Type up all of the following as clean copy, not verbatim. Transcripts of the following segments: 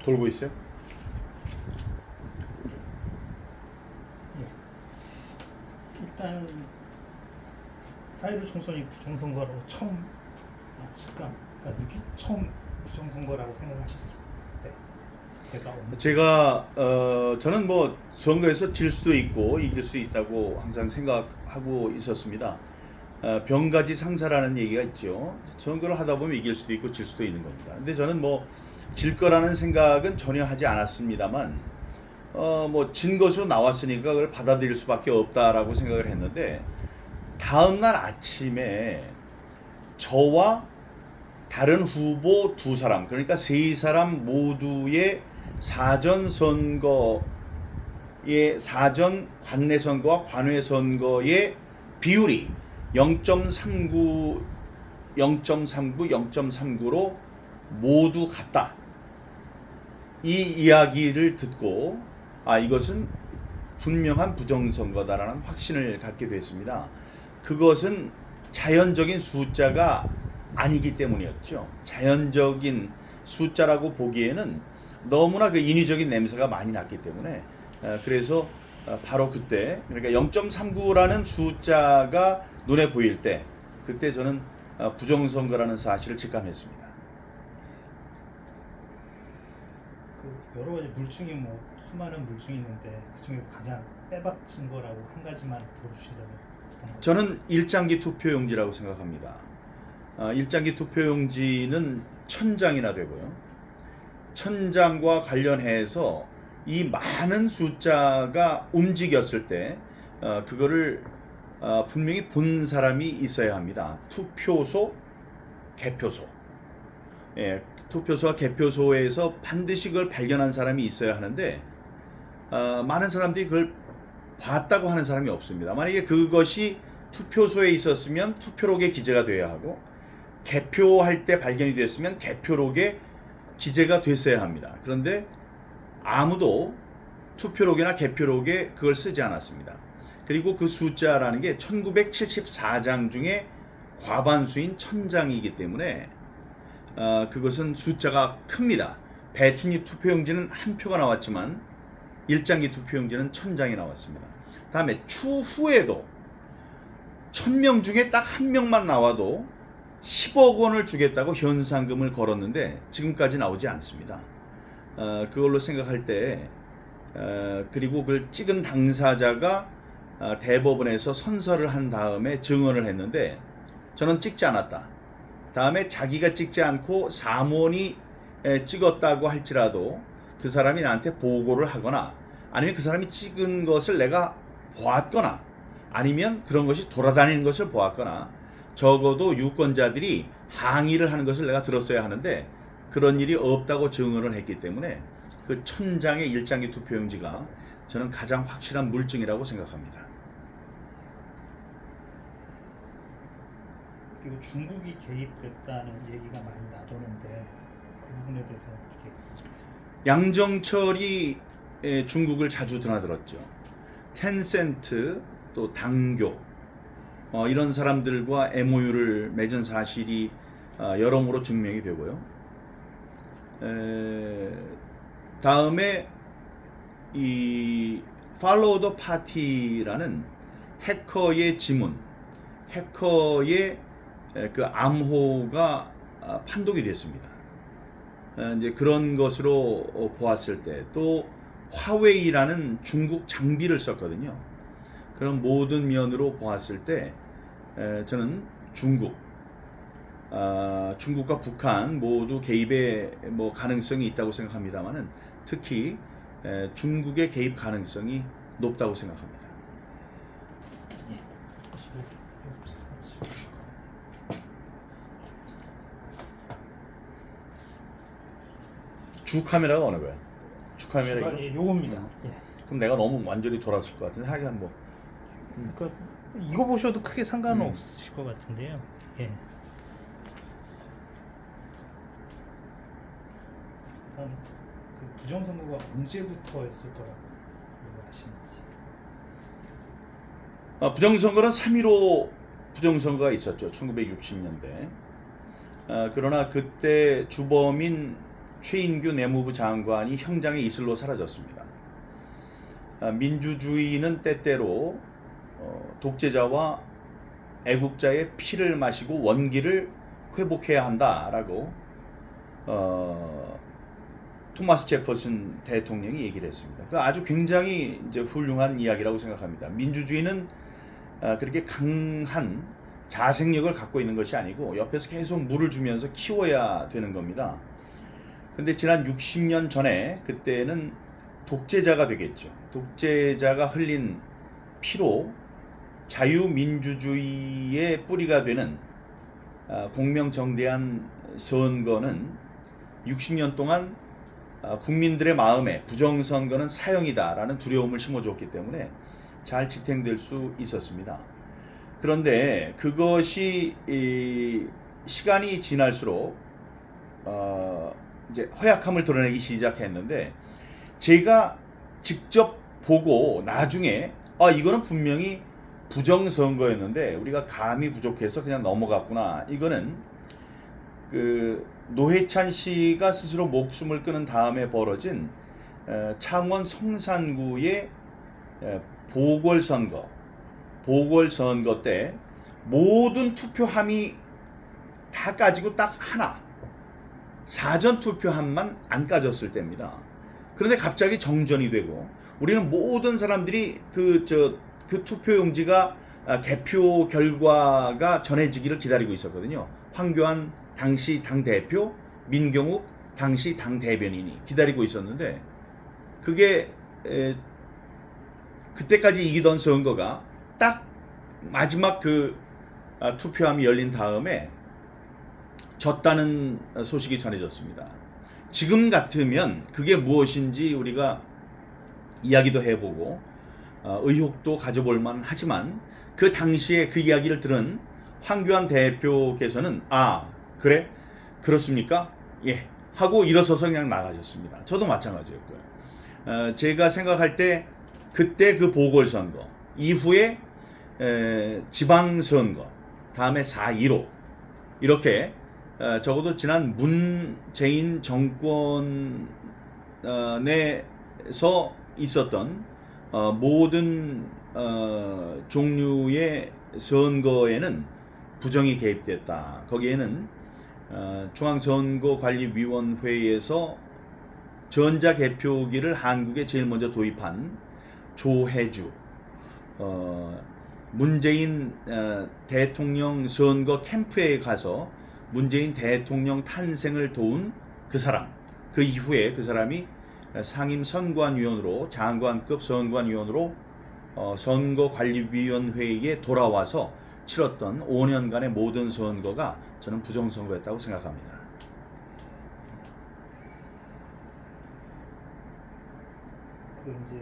돌고 있어요? 예. 일단 4.15 총선이 부정선거라고 처음 처음 부정선거라고 생각하셨을 때 제가 제가 저는 뭐 선거에서 질 수도 있고 이길 수 있다고 항상 생각하고 있었습니다. 병가지 상사라는 얘기가 있죠. 선거를 하다 보면 이길 수도 있고 질 수도 있는 겁니다. 근데 저는 뭐 질 거라는 생각은 전혀 하지 않았습니다만 뭐 진 것으로 나왔으니까 그걸 받아들일 수밖에 없다라고 생각을 했는데 다음 날 아침에 저와 다른 후보 두 사람, 그러니까 세 사람 모두의 사전 선거의 사전 관내 선거와 관외 선거의 비율이 0.39, 0.39, 0.39로 모두 같다. 이 이야기를 듣고 이것은 분명한 부정선거다라는 확신을 갖게 됐습니다. 그것은 자연적인 숫자가 아니기 때문이었죠. 자연적인 숫자라고 보기에는 너무나 그 인위적인 냄새가 많이 났기 때문에 그래서 바로 그때, 그러니까 0.39라는 숫자가 눈에 보일 때 그때 저는 부정선거라는 사실을 직감했습니다. 그 여러 가지 물증이 뭐 수많은 물증이 있는데 그 중에서 가장 빼박친 거라고 한 가지만 들어주신다면 어떤 거죠? 저는 일장기 투표용지라고 생각합니다. 일장기 투표용지는 1000장이나 되고요. 1000장과 관련해서 이 많은 숫자가 움직였을 때 그거를 분명히 본 사람이 있어야 합니다. 투표소, 개표소. 예, 투표소와 개표소에서 반드시 그걸 발견한 사람이 있어야 하는데 많은 사람들이 그걸 봤다고 하는 사람이 없습니다. 만약에 그것이 투표소에 있었으면 투표록에 기재가 돼야 하고 개표할 때 발견이 됐으면 개표록에 기재가 됐어야 합니다. 그런데 아무도 투표록이나 개표록에 그걸 쓰지 않았습니다. 그리고 그 숫자라는 게 1974장 중에 과반수인 1000장이기 때문에 그것은 숫자가 큽니다. 배춧잎 투표용지는 한 표가 나왔지만 일장기 투표용지는 1000장이 나왔습니다. 다음에 추후에도 1000명 중에 딱 한 명만 나와도 10억 원을 주겠다고 현상금을 걸었는데 지금까지 나오지 않습니다. 그걸로 생각할 때 그리고 그걸 찍은 당사자가 대법원에서 선서를 한 다음에 증언을 했는데 저는 찍지 않았다. 다음에 자기가 찍지 않고 사무원이 찍었다고 할지라도 그 사람이 나한테 보고를 하거나 아니면 그 사람이 찍은 것을 내가 보았거나 아니면 그런 것이 돌아다니는 것을 보았거나 적어도 유권자들이 항의를 하는 것을 내가 들었어야 하는데 그런 일이 없다고 증언을 했기 때문에 그 1000장의 일장기 투표용지가 저는 가장 확실한 물증이라고 생각합니다. 그리고 중국이 개입됐다는 얘기가 많이 나도는데 그 부분에 대해서 어떻게 생각하세요? 양정철이 중국을 자주 드나들었죠. 텐센트 또 당교 이런 사람들과 MOU를 맺은 사실이 여러모로 증명이 되고요. 다음에 이 Follow the Party라는 해커의 지문, 해커의 그 암호가 판독이 됐습니다. 이제 그런 것으로 보았을 때 또 화웨이라는 중국 장비를 썼거든요. 그런 모든 면으로 보았을 때 저는 중국과 북한 모두 개입의 뭐 가능성이 있다고 생각합니다만은 특히 중국의 개입 가능성이 높다고 생각합니다. 주 카메라가 어느 거야? 주 카메라 이거? 예, 요겁니다. 예. 그럼 내가 너무 완전히 돌았을 것 같은데 하여간 뭐 그러니까 이거 보셔도 크게 상관은 없으실 것 같은데요. 예. 다음 그 부정선거가 언제부터였을 거라고 생각하시는지. 부정선거는 3.15 부정선거가 있었죠. 1960년대. 그러나 그때 주범인 최인규 내무부 장관이 형장의 이슬로 사라졌습니다. 민주주의는 때때로 독재자와 애국자의 피를 마시고 원기를 회복해야 한다라고 토마스 제퍼슨 대통령이 얘기를 했습니다. 그 아주 굉장히 이제 훌륭한 이야기라고 생각합니다. 민주주의는 그렇게 강한 자생력을 갖고 있는 것이 아니고 옆에서 계속 물을 주면서 키워야 되는 겁니다. 근데 지난 60년 전에 그때는 독재자가 되겠죠. 독재자가 흘린 피로 자유민주주의의 뿌리가 되는 공명정대한 선거는 60년 동안 국민들의 마음에 부정선거는 사형이다라는 두려움을 심어줬기 때문에 잘 지탱될 수 있었습니다. 그런데 그것이 시간이 지날수록 이제 허약함을 드러내기 시작했는데 제가 직접 보고 나중에 이거는 분명히 부정선거였는데 우리가 감이 부족해서 그냥 넘어갔구나. 이거는 그 노회찬 씨가 스스로 목숨을 끊은 다음에 벌어진 창원 성산구의 보궐선거 때 모든 투표함이 다 까지고 딱 하나 사전 투표함만 안 까졌을 때입니다. 그런데 갑자기 정전이 되고 우리는 모든 사람들이 그 투표용지가 개표 결과가 전해지기를 기다리고 있었거든요. 황교안 당시 당대표, 민경욱 당시 당대변인이 기다리고 있었는데 그게 그때까지 이기던 선거가 딱 마지막 그 투표함이 열린 다음에 졌다는 소식이 전해졌습니다. 지금 같으면 그게 무엇인지 우리가 이야기도 해보고 의혹도 가져볼 만하지만 그 당시에 그 이야기를 들은 황교안 대표께서는 그래? 그렇습니까? 예 하고 일어서서 그냥 나가셨습니다. 저도 마찬가지였고요. 제가 생각할 때 그때 그 보궐선거 이후에 지방선거 다음에 4.15 이렇게 적어도 지난 문재인 정권에서 있었던 모든 종류의 선거에는 부정이 개입됐다. 거기에는 중앙선거관리위원회에서 전자개표기를 한국에 제일 먼저 도입한 조혜주, 문재인 대통령 선거 캠프에 가서 문재인 대통령 탄생을 도운 그 사람, 그 이후에 그 사람이 상임선관위원으로 장관급 선관위원으로 선거관리위원회에 돌아와서 치렀던 5년간의 모든 선거가 저는 부정선거였다고 생각합니다. 그 이제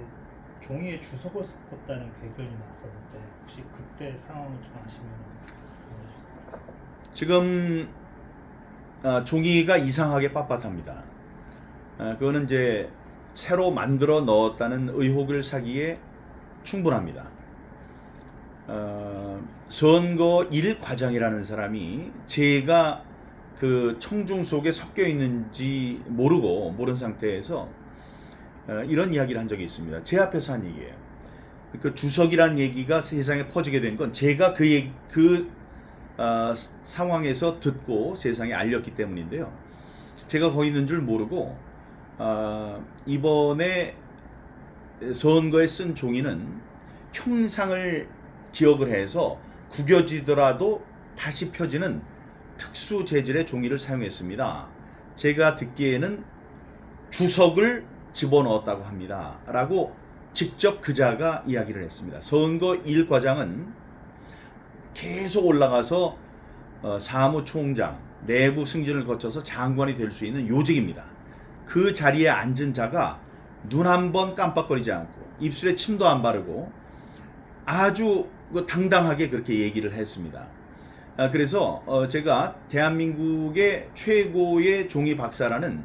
종이에 주석을 섞었다는 궤변이 나왔었는데 혹시 그때 상황을 좀 아시면 알려주셨으면 좋겠습니다. 지금 종이가 이상하게 빳빳합니다. 그거는 이제 새로 만들어 넣었다는 의혹을 사기에 충분합니다. 선거 1과장이라는 사람이 제가 그 청중 속에 섞여 있는지 모르는 상태에서 이런 이야기를 한 적이 있습니다. 제 앞에서 한 얘기예요. 그 주석이라는 얘기가 세상에 퍼지게 된 건 제가 그 상황에서 듣고 세상에 알렸기 때문인데요. 제가 거기 있는 줄 모르고 이번에 선거에 쓴 종이는 형상을 기억을 해서 구겨지더라도 다시 펴지는 특수 재질의 종이를 사용했습니다. 제가 듣기에는 주석을 집어넣었다고 합니다. 라고 직접 그자가 이야기를 했습니다. 선거 1과장은 계속 올라가서 사무총장, 내부 승진을 거쳐서 장관이 될 수 있는 요직입니다. 그 자리에 앉은 자가 눈 한 번 깜빡거리지 않고 입술에 침도 안 바르고 아주 당당하게 그렇게 얘기를 했습니다. 그래서 제가 대한민국의 최고의 종이 박사라는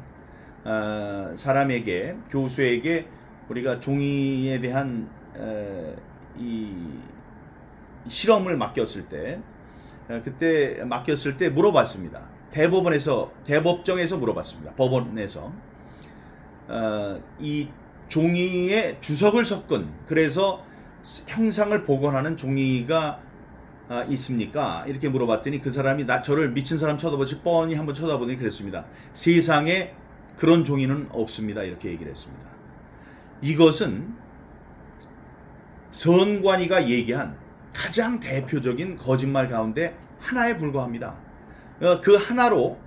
사람에게, 교수에게 우리가 종이에 대한 이 실험을 맡겼을 때, 그때 맡겼을 때 물어봤습니다. 대법정에서 물어봤습니다. 법원에서 이 종이에 주석을 섞은, 그래서 형상을 복원하는 종이가 있습니까? 이렇게 물어봤더니 그 사람이 저를 미친 사람 쳐다보시 뻔히 한번 쳐다보더니 그랬습니다. 세상에 그런 종이는 없습니다. 이렇게 얘기를 했습니다. 이것은 선관위가 얘기한 가장 대표적인 거짓말 가운데 하나에 불과합니다. 그 하나로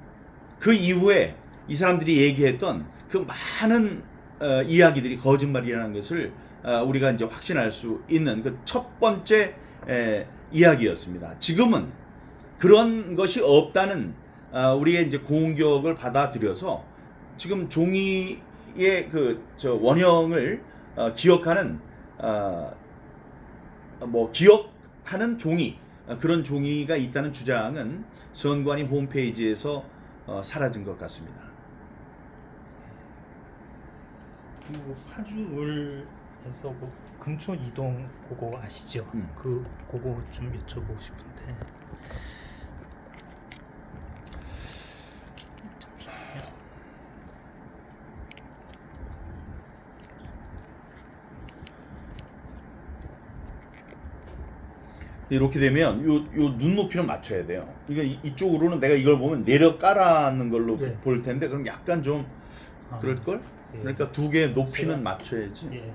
그 이후에 이 사람들이 얘기했던 그 많은 이야기들이 거짓말이라는 것을 우리가 이제 확신할 수 있는 그 첫 번째 이야기였습니다. 지금은 그런 것이 없다는 우리의 이제 공격을 받아들여서 지금 종이의 원형을 기억하는 기억하는 종이, 그런 종이가 있다는 주장은 선관위 홈페이지에서 사라진 것 같습니다. 그리고 파주을에서 금촌 이동 그거 아시죠? 그거 좀 여쭤보고 싶은데. 잠시만요. 이렇게 되면 요 눈높이를 맞춰야 돼요. 이거 이쪽으로는 내가 이걸 보면 내려 깔아는 걸로 예. 볼 텐데 그럼 약간 좀 그럴 걸? 예. 그러니까 두 개의 높이는 제가- 맞춰야지. 예.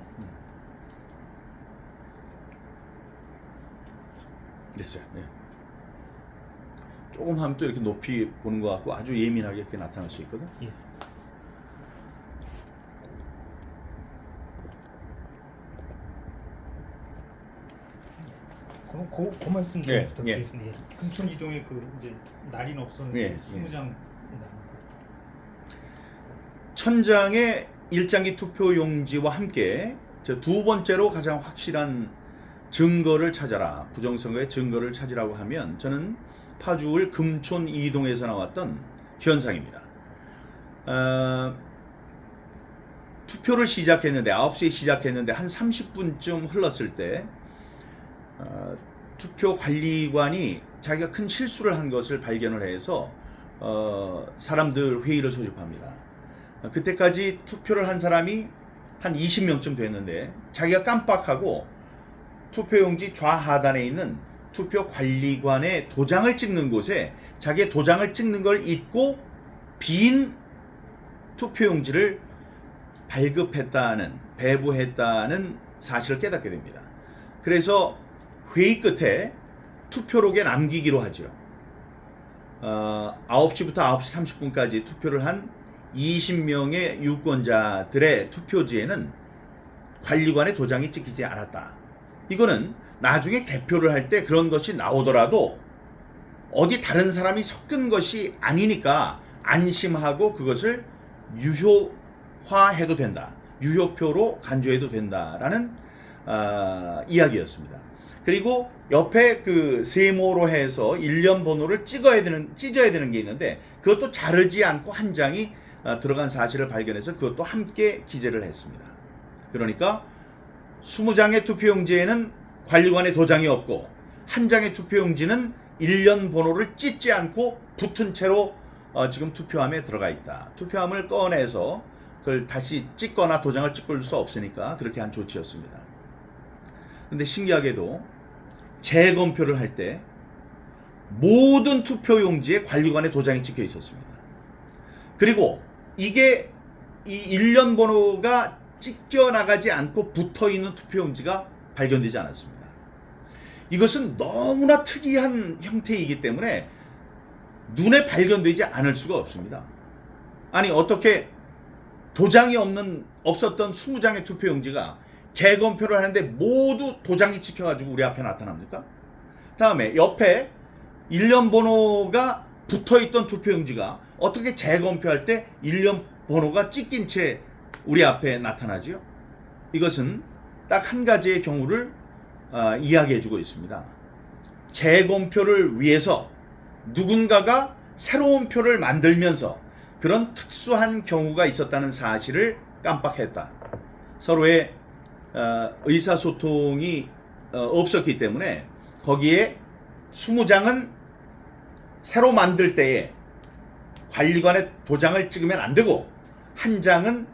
됐어요. 예. 조금 하면 또 이렇게 높이 보는 것 같고 아주 예민하게 이렇게 나타날 수 있거든. 예. 그럼 그 말씀 좀 예, 부탁드리겠습니다. 예. 금촌 이동에 이제 날인 없었는데 예, 20장 나온 거. 천장의 일장기 투표 용지와 함께 두 번째로 가장 확실한 증거를 찾아라, 부정선거의 증거를 찾으라고 하면 저는 파주을 금촌 이동에서 나왔던 현상입니다. 투표를 시작했는데 9시에 시작했는데 한 30분쯤 흘렀을 때 투표 관리관이 자기가 큰 실수를 한 것을 발견을 해서 사람들 회의를 소집합니다. 그때까지 투표를 한 사람이 한 20명쯤 됐는데 자기가 깜빡하고 투표용지 좌하단에 있는 투표관리관의 도장을 찍는 곳에 자기의 도장을 찍는 걸 잊고 빈 투표용지를 배부했다는 사실을 깨닫게 됩니다. 그래서 회의 끝에 투표록에 남기기로 하죠. 9시부터 9시 30분까지 투표를 한 20명의 유권자들의 투표지에는 관리관의 도장이 찍히지 않았다. 이거는 나중에 개표를 할 때 그런 것이 나오더라도 어디 다른 사람이 섞은 것이 아니니까 안심하고 그것을 유효화해도 된다. 유효표로 간주해도 된다라는 이야기였습니다. 그리고 옆에 그 세모로 해서 일련 번호를 찢어야 되는 게 있는데 그것도 자르지 않고 한 장이 들어간 사실을 발견해서 그것도 함께 기재를 했습니다. 그러니까 20장의 투표용지에는 관리관의 도장이 없고 한 장의 투표용지는 일련 번호를 찢지 않고 붙은 채로 지금 투표함에 들어가 있다. 투표함을 꺼내서 그걸 다시 찍거나 도장을 찍을 수 없으니까 그렇게 한 조치였습니다. 근데 신기하게도 재검표를 할 때 모든 투표용지에 관리관의 도장이 찍혀 있었습니다. 그리고 이게 이 일련 번호가 찢겨 나가지 않고 붙어 있는 투표용지가 발견되지 않았습니다. 이것은 너무나 특이한 형태이기 때문에 눈에 발견되지 않을 수가 없습니다. 아니 어떻게 도장이 없었던 20장의 투표용지가 재검표를 하는데 모두 도장이 찍혀가지고 우리 앞에 나타납니까? 다음에 옆에 일련 번호가 붙어있던 투표용지가 어떻게 재검표할 때 일련 번호가 찍힌 채 우리 앞에 나타나지요? 이것은 딱 한 가지의 경우를 이야기해주고 있습니다. 재검표를 위해서 누군가가 새로운 표를 만들면서 그런 특수한 경우가 있었다는 사실을 깜빡했다. 서로의 의사소통이 없었기 때문에 거기에 20장은 새로 만들 때에 관리관의 도장을 찍으면 안 되고 한 장은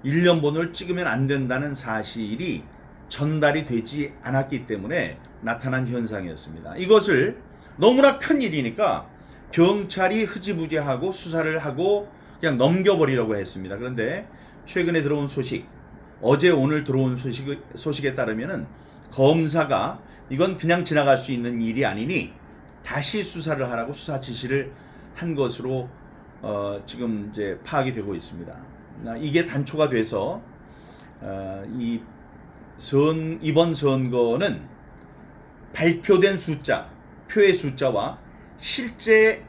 1년 번호를 찍으면 안 된다는 사실이 전달이 되지 않았기 때문에 나타난 현상이었습니다. 이것을 너무나 큰 일이니까 경찰이 흐지부지하고 수사를 하고 그냥 넘겨버리려고 했습니다. 그런데 최근에 들어온 소식, 어제 오늘 들어온 소식에 따르면은 검사가 이건 그냥 지나갈 수 있는 일이 아니니 다시 수사를 하라고 수사 지시를 한 것으로 지금 이제 파악이 되고 있습니다. 이게 단초가 돼서 이번 선거는 발표된 숫자, 표의 숫자와 실제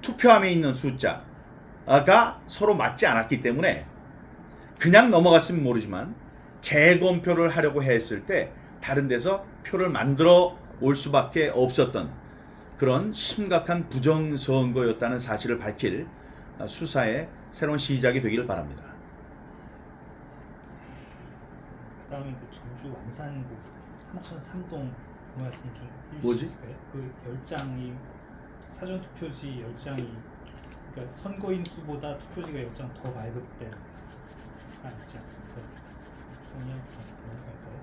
투표함에 있는 숫자가 서로 맞지 않았기 때문에 그냥 넘어갔으면 모르지만 재검표를 하려고 했을 때 다른 데서 표를 만들어 올 수밖에 없었던 그런 심각한 부정선거였다는 사실을 밝힐 수사의 새로운 시작이 되기를 바랍니다. 그 다음에 그 전주 완산구 3003동 그 말씀 좀 뭐지? 해주실 수 있을까요? 그 10장이 사전투표지 10장이 그러니까 선거인 수보다 투표지가 10장 더 발급된 사안 있지 않습니까? 그냥 넘어갈까요?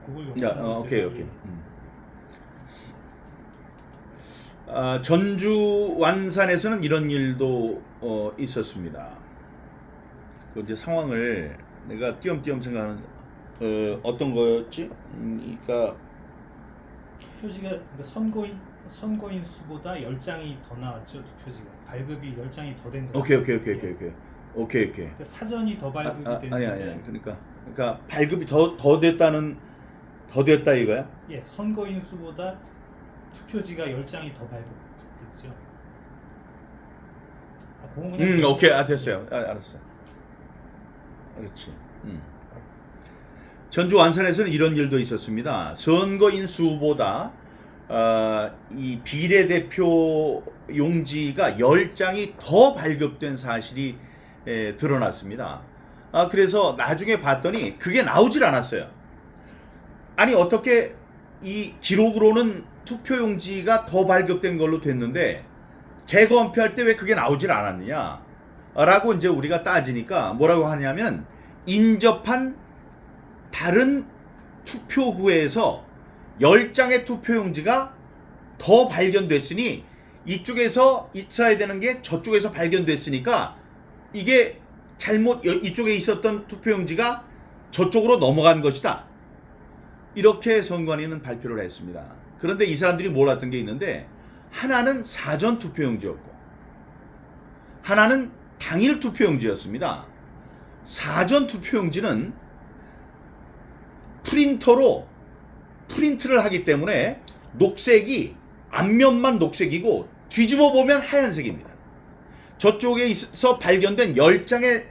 그러니까 그걸 오케이. 전주 완산에서는 이런 일도 있었습니다. 그 이제 상황을 내가 띄엄띄엄 생각하는 어떤 거였지? 그러니까 투표지가 그러니까 선거인 수보다 10장이 더 나왔죠. 투표지가 발급이 10장이 더 된 거예요. 오케이. 그러니까 사전이 더 발급이 됐는데 아니. 그러니까 발급이 더 됐다 이거야? 예, 선거인 수보다 투표지가 10장이 더 발급됐죠. 그건 그냥 오케이. 됐어요. 알았어. 그렇지. 전주 완산에서는 이런 일도 있었습니다. 선거인 수보다 이 비례대표 용지가 10장이 더 발급된 사실이 드러났습니다. 그래서 나중에 봤더니 그게 나오질 않았어요. 아니 어떻게 이 기록으로는 투표용지가 더 발급된 걸로 됐는데 재검표할 때 왜 그게 나오질 않았느냐 라고 이제 우리가 따지니까 뭐라고 하냐면 인접한 다른 투표구에서 10장의 투표용지가 더 발견됐으니 이쪽에서 있어야 되는 게 저쪽에서 발견됐으니까 이게 잘못 이쪽에 있었던 투표용지가 저쪽으로 넘어간 것이다. 이렇게 선관위는 발표를 했습니다. 그런데 이 사람들이 몰랐던 게 있는데 하나는 사전 투표용지였고 하나는 당일 투표용지였습니다. 사전 투표용지는 프린터로 프린트를 하기 때문에 녹색이 앞면만 녹색이고 뒤집어 보면 하얀색입니다. 저쪽에서 발견된 10장의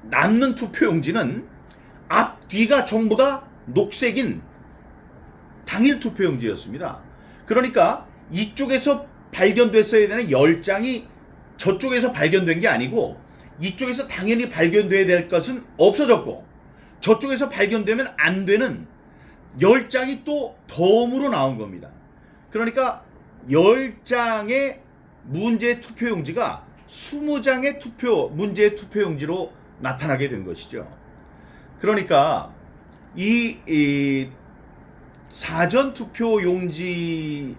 남는 투표용지는 앞뒤가 전부 다 녹색인 당일 투표용지였습니다. 그러니까 이쪽에서 발견됐어야 되는 10장이 저쪽에서 발견된 게 아니고 이쪽에서 당연히 발견돼야 될 것은 없어졌고 저쪽에서 발견되면 안 되는 10장이 또 덤으로 나온 겁니다. 그러니까 10장의 문제 투표용지가 20장의 문제 투표용지로 나타나게 된 것이죠. 그러니까 이 사전 투표용지를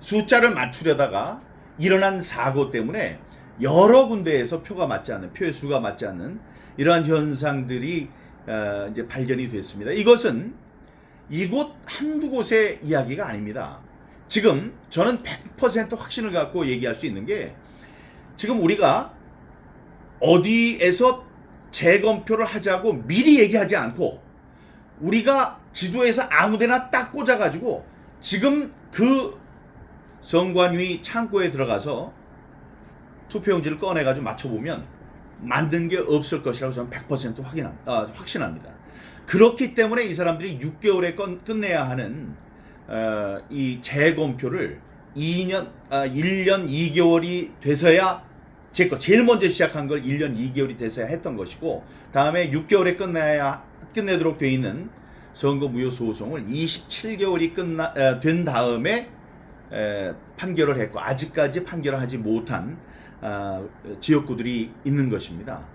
숫자를 맞추려다가 일어난 사고 때문에 여러 군데에서 표의 수가 맞지 않는 이러한 현상들이 이제 발견이 됐습니다. 이것은 이곳 한두 곳의 이야기가 아닙니다. 지금 저는 100% 확신을 갖고 얘기할 수 있는 게 지금 우리가 어디에서 재검표를 하자고 미리 얘기하지 않고 우리가 지도에서 아무데나 딱 꽂아가지고 지금 그 선관위 창고에 들어가서 투표용지를 꺼내가지고 맞춰보면 만든 게 없을 것이라고 저는 100% 확신합니다. 그렇기 때문에 이 사람들이 6개월에 끝내야 하는 이 재검표를 1년 2개월이 돼서야 제일 먼저 시작한 걸 1년 2개월이 돼서야 했던 것이고 다음에 6개월에 끝내도록 돼 있는 선거 무효 소송을 27개월이 된 다음에 판결을 했고 아직까지 판결을 하지 못한 지역구들이 있는 것입니다.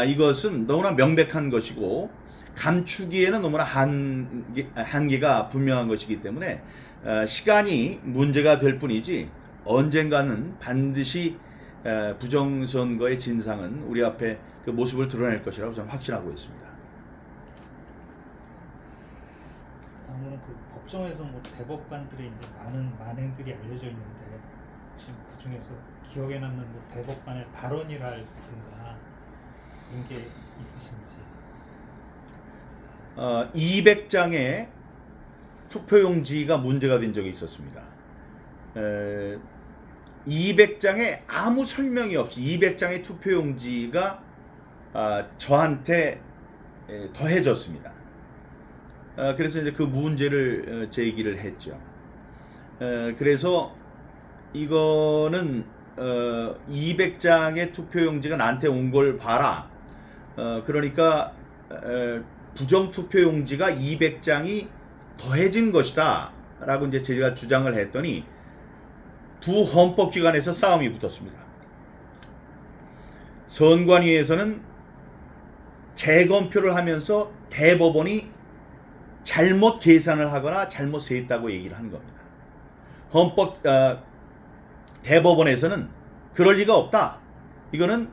이것은 너무나 명백한 것이고 감추기에는 너무나 한계가 분명한 것이기 때문에 시간이 문제가 될 뿐이지 언젠가는 반드시 부정선거의 진상은 우리 앞에 그 모습을 드러낼 것이라고 저는 확신하고 있습니다. 다음은 그 법정에서 뭐 대법관들의 이제 많은 만행들이 알려져 있는데 혹시 그 중에서 기억에 남는 뭐 대법관의 발언이랄든가 이런 게 있으신지? 200장의 투표용지가 문제가 된 적이 있었습니다. 200장에 아무 설명이 없이 200장의 투표용지가 저한테 더해졌습니다. 그래서 이제 그 문제를 제기를 했죠. 그래서 이거는 200장의 투표용지가 나한테 온 걸 봐라. 그러니까 부정 투표용지가 200장이 더해진 것이다 라고 이제 제가 주장을 했더니 두 헌법기관에서 싸움이 붙었습니다. 선관위에서는 재검표를 하면서 대법원이 잘못 계산을 하거나 잘못 세했다고 얘기를 한 겁니다. 대법원에서는 그럴 리가 없다. 이거는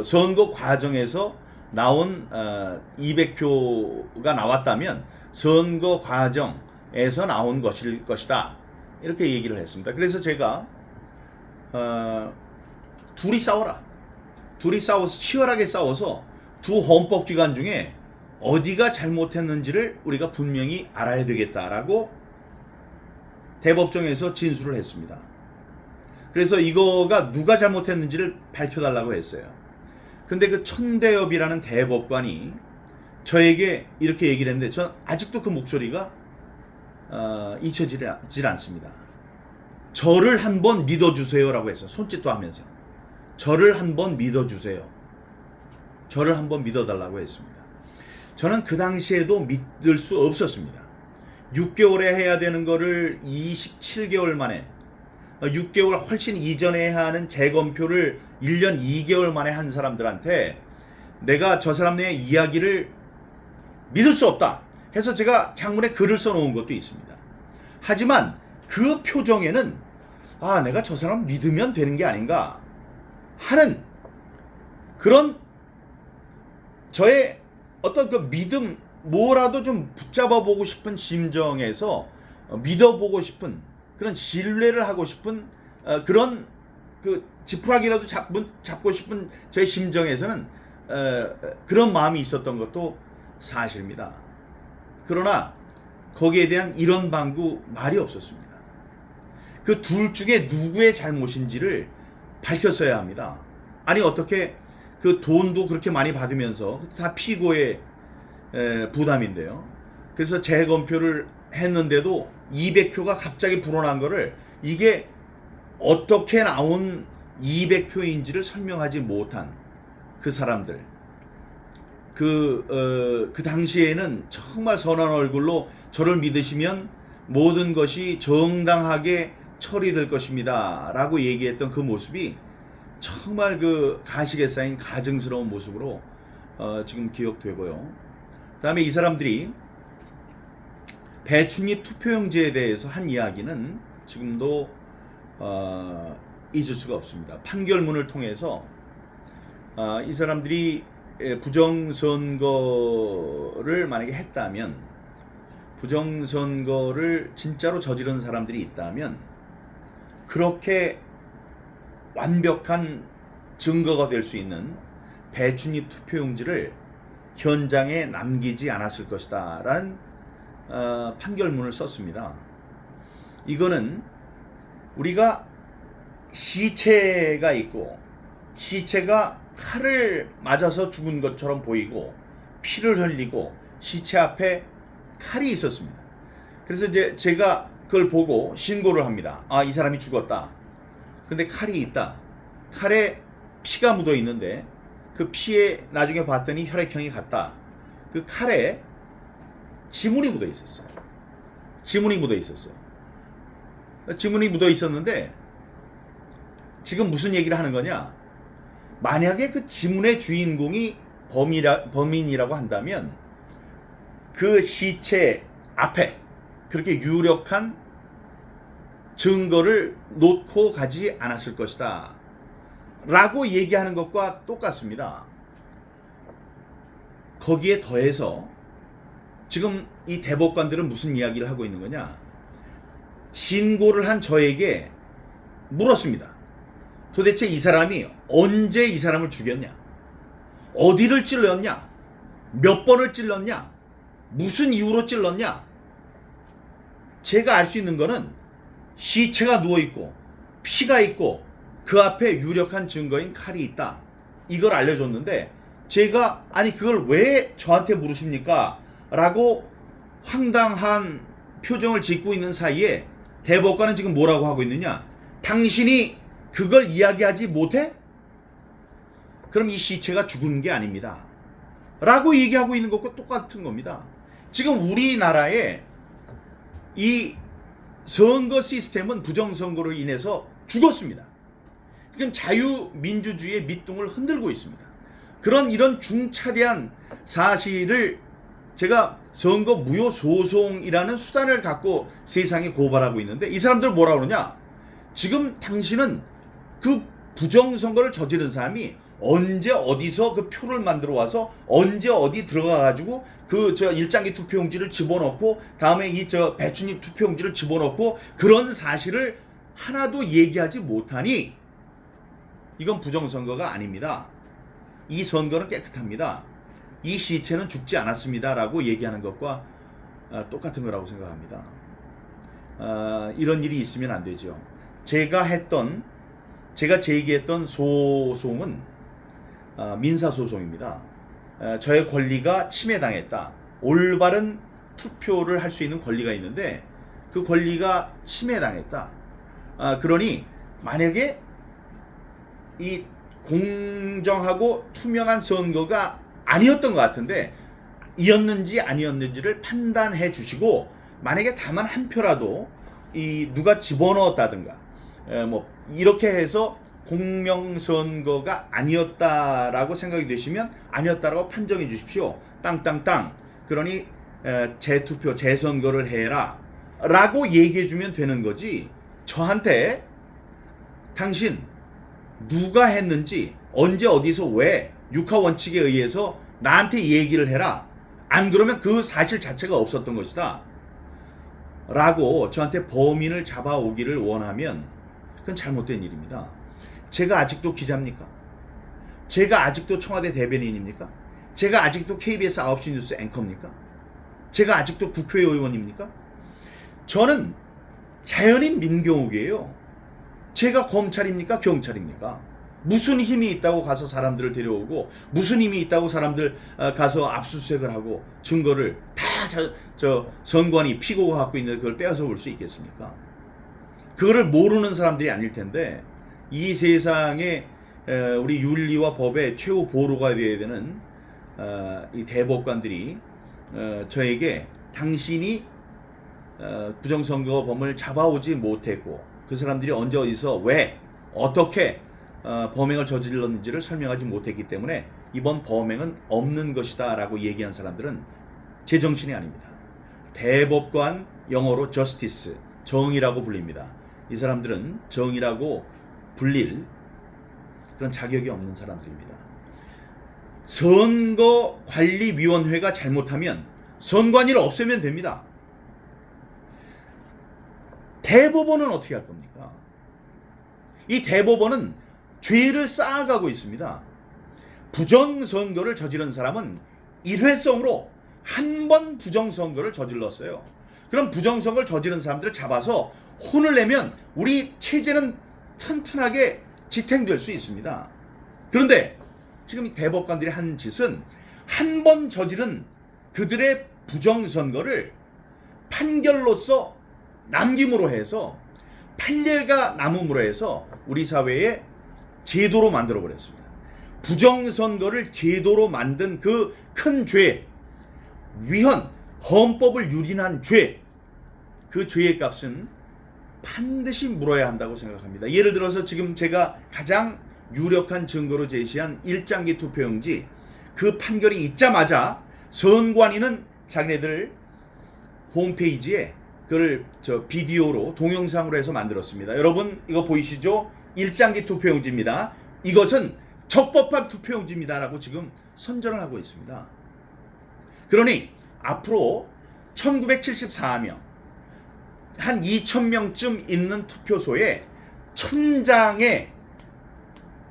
선거 과정에서 나온 200표가 나왔다면 선거 과정에서 나온 것일 것이다. 이렇게 얘기를 했습니다. 그래서 제가 둘이 싸워라. 둘이 싸워서 치열하게 싸워서 두 헌법기관 중에 어디가 잘못했는지를 우리가 분명히 알아야 되겠다라고 대법정에서 진술을 했습니다. 그래서 이거가 누가 잘못했는지를 밝혀달라고 했어요. 근데 그 천대엽이라는 대법관이 저에게 이렇게 얘기를 했는데 전 아직도 그 목소리가 잊혀지질 않습니다. 저를 한번 믿어주세요라고 했어요. 손짓도 하면서 저를 한번 믿어주세요. 저를 한번 믿어달라고 했습니다. 저는 그 당시에도 믿을 수 없었습니다. 6개월에 해야 되는 거를 27개월 만에 6개월 훨씬 이전에 해야 하는 재검표를 1년 2개월 만에 한 사람들한테 내가 저 사람의 이야기를 믿을 수 없다 해서 제가 장문에 글을 써놓은 것도 있습니다. 하지만 그 표정에는 내가 저 사람 믿으면 되는 게 아닌가 하는 그런 저의 어떤 그 믿음 뭐라도 좀 붙잡아 보고 싶은 심정에서 믿어보고 싶은 그런 신뢰를 하고 싶은 그런 그 지푸라기라도 잡고 싶은 제 심정에서는 그런 마음이 있었던 것도 사실입니다. 그러나 거기에 대한 이런 방구 말이 없었습니다. 그 둘 중에 누구의 잘못인지를 밝혔어야 합니다. 아니 어떻게 그 돈도 그렇게 많이 받으면서 다 피고의 부담인데요. 그래서 재검표를 했는데도 200표가 갑자기 불어난 거를 이게 어떻게 나온 200표인지를 설명하지 못한 그 사람들. 그 당시에는 정말 선한 얼굴로 저를 믿으시면 모든 것이 정당하게 처리될 것입니다. 라고 얘기했던 그 모습이 정말 그 가식에 쌓인 가증스러운 모습으로 지금 기억되고요. 그 다음에 이 사람들이 배춧잎 투표용지에 대해서 한 이야기는 지금도 잊을 수가 없습니다. 판결문을 통해서 이 사람들이 부정선거를 만약에 했다면 부정선거를 진짜로 저지른 사람들이 있다면 그렇게 완벽한 증거가 될 수 있는 배춧잎 투표용지를 현장에 남기지 않았을 것이다 라는 판결문을 썼습니다. 이거는 우리가 시체가 있고 시체가 칼을 맞아서 죽은 것처럼 보이고 피를 흘리고 시체 앞에 칼이 있었습니다. 그래서 이제 제가 그걸 보고 신고를 합니다. 이 사람이 죽었다. 근데 칼이 있다. 칼에 피가 묻어 있는데 그 피에 나중에 봤더니 혈액형이 같다. 그 칼에 지문이 묻어 있었어요. 지문이 묻어 있었어요. 지문이 묻어 있었는데 지금 무슨 얘기를 하는 거냐? 만약에 그 지문의 주인공이 범인이라고 한다면 그 시체 앞에 그렇게 유력한 증거를 놓고 가지 않았을 것이다 라고 얘기하는 것과 똑같습니다. 거기에 더해서 지금 이 대법관들은 무슨 이야기를 하고 있는 거냐? 신고를 한 저에게 물었습니다. 도대체 이 사람이 언제 이 사람을 죽였냐? 어디를 찔렀냐? 몇 번을 찔렀냐? 무슨 이유로 찔렀냐? 제가 알 수 있는 거는 시체가 누워있고 피가 있고 그 앞에 유력한 증거인 칼이 있다. 이걸 알려줬는데 제가 아니 그걸 왜 저한테 물으십니까? 라고 황당한 표정을 짓고 있는 사이에 대법관은 지금 뭐라고 하고 있느냐? 당신이 그걸 이야기하지 못해? 그럼 이 시체가 죽은 게 아닙니다. 라고 얘기하고 있는 것과 똑같은 겁니다. 지금 우리나라에 이 선거 시스템은 부정선거로 인해서 죽었습니다. 지금 자유민주주의의 밑둥을 흔들고 있습니다. 이런 중차대한 사실을 제가 선거 무효 소송이라는 수단을 갖고 세상에 고발하고 있는데 이 사람들 뭐라 그러냐? 지금 당신은 그 부정선거를 저지른 사람이 언제 어디서 그 표를 만들어 와서 언제 어디 들어가 가지고 그 일장기 투표용지를 집어넣고 다음에 이 배추잎 투표용지를 집어넣고 그런 사실을 하나도 얘기하지 못하니 이건 부정선거가 아닙니다. 이 선거는 깨끗합니다. 이 시체는 죽지 않았습니다. 라고 얘기하는 것과 똑같은 거라고 생각합니다. 이런 일이 있으면 안 되죠. 제가 제기했던 소송은 민사소송입니다. 저의 권리가 침해당했다. 올바른 투표를 할 수 있는 권리가 있는데 그 권리가 침해당했다. 그러니 만약에 이 공정하고 투명한 선거가 아니었던 것 같은데 이었는지 아니었는지를 판단해 주시고 만약에 다만 한 표라도 누가 집어넣었다든가 뭐 이렇게 해서 공명선거가 아니었다라고 생각이 되시면 아니었다라고 판정해 주십시오. 땅땅땅. 그러니 재투표, 재선거를 해라 라고 얘기해 주면 되는 거지 저한테 당신 누가 했는지 언제 어디서 왜 육하원칙에 의해서 나한테 얘기를 해라. 안 그러면 그 사실 자체가 없었던 것이다 라고 저한테 범인을 잡아오기를 원하면 그건 잘못된 일입니다. 제가 아직도 기자입니까? 제가 아직도 청와대 대변인입니까? 제가 아직도 KBS 9시 뉴스 앵커입니까? 제가 아직도 국회의원입니까? 저는 자연인 민경욱이에요. 제가 검찰입니까? 경찰입니까? 무슨 힘이 있다고 가서 사람들을 데려오고 무슨 힘이 있다고 사람들 가서 압수수색을 하고 증거를 다 선관위 피고가 갖고 있는 그걸 빼앗아 올 수 있겠습니까? 그거를 모르는 사람들이 아닐 텐데 이 세상에 우리 윤리와 법의 최후 보루가 되어야 되는 이 대법관들이 저에게 당신이 부정선거범을 잡아오지 못했고 그 사람들이 언제 어디서 왜 어떻게 범행을 저질렀는지를 설명하지 못했기 때문에 이번 범행은 없는 것이다 라고 얘기한 사람들은 제정신이 아닙니다. 대법관, 영어로 justice, 정의라고 불립니다. 이 사람들은 정의라고 불릴 그런 자격이 없는 사람들입니다. 선거관리위원회가 잘못하면 선관위를 없애면 됩니다. 대법원은 어떻게 할 겁니까? 이 대법원은 죄를 쌓아가고 있습니다. 부정선거를 저지른 사람은 일회성으로 한 번 부정선거를 저질렀어요. 그럼 부정선거를 저지른 사람들을 잡아서 혼을 내면 우리 체제는 튼튼하게 지탱될 수 있습니다. 그런데 지금 이 대법관들이 한 짓은 한 번 저지른 그들의 부정선거를 판결로서 남김으로 해서 판례가 남음으로 해서 우리 사회에 제도로 만들어 버렸습니다. 부정선거를 제도로 만든 그 큰 죄, 위헌, 헌법을 유린한 죄, 그 죄의 값은 반드시 물어야 한다고 생각합니다. 예를 들어서 지금 제가 가장 유력한 증거로 제시한 일장기 투표용지, 그 판결이 있자마자 선관위는 자기네들 홈페이지에 그걸 비디오로 동영상으로 해서 만들었습니다. 여러분 이거 보이시죠? 일장기 투표용지입니다. 이것은 적법한 투표용지입니다라고 지금 선전을 하고 있습니다. 그러니 앞으로 1974명, 한 2,000명쯤 있는 투표소에 1,000장의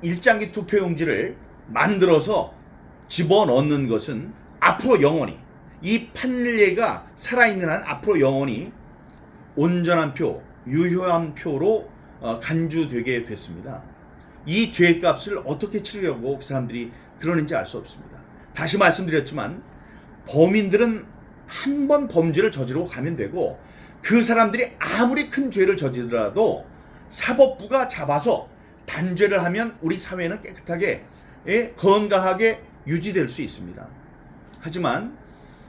일장기 투표용지를 만들어서 집어넣는 것은 앞으로 영원히, 이 판례가 살아있는 한 앞으로 영원히 온전한 표, 유효한 표로 간주되게 됐습니다. 이 죄값을 어떻게 치르려고 그 사람들이 그러는지 알 수 없습니다. 다시 말씀드렸지만 범인들은 한 번 범죄를 저지르고 가면 되고, 그 사람들이 아무리 큰 죄를 저지르더라도 사법부가 잡아서 단죄를 하면 우리 사회는 깨끗하게 건강하게 유지될 수 있습니다. 하지만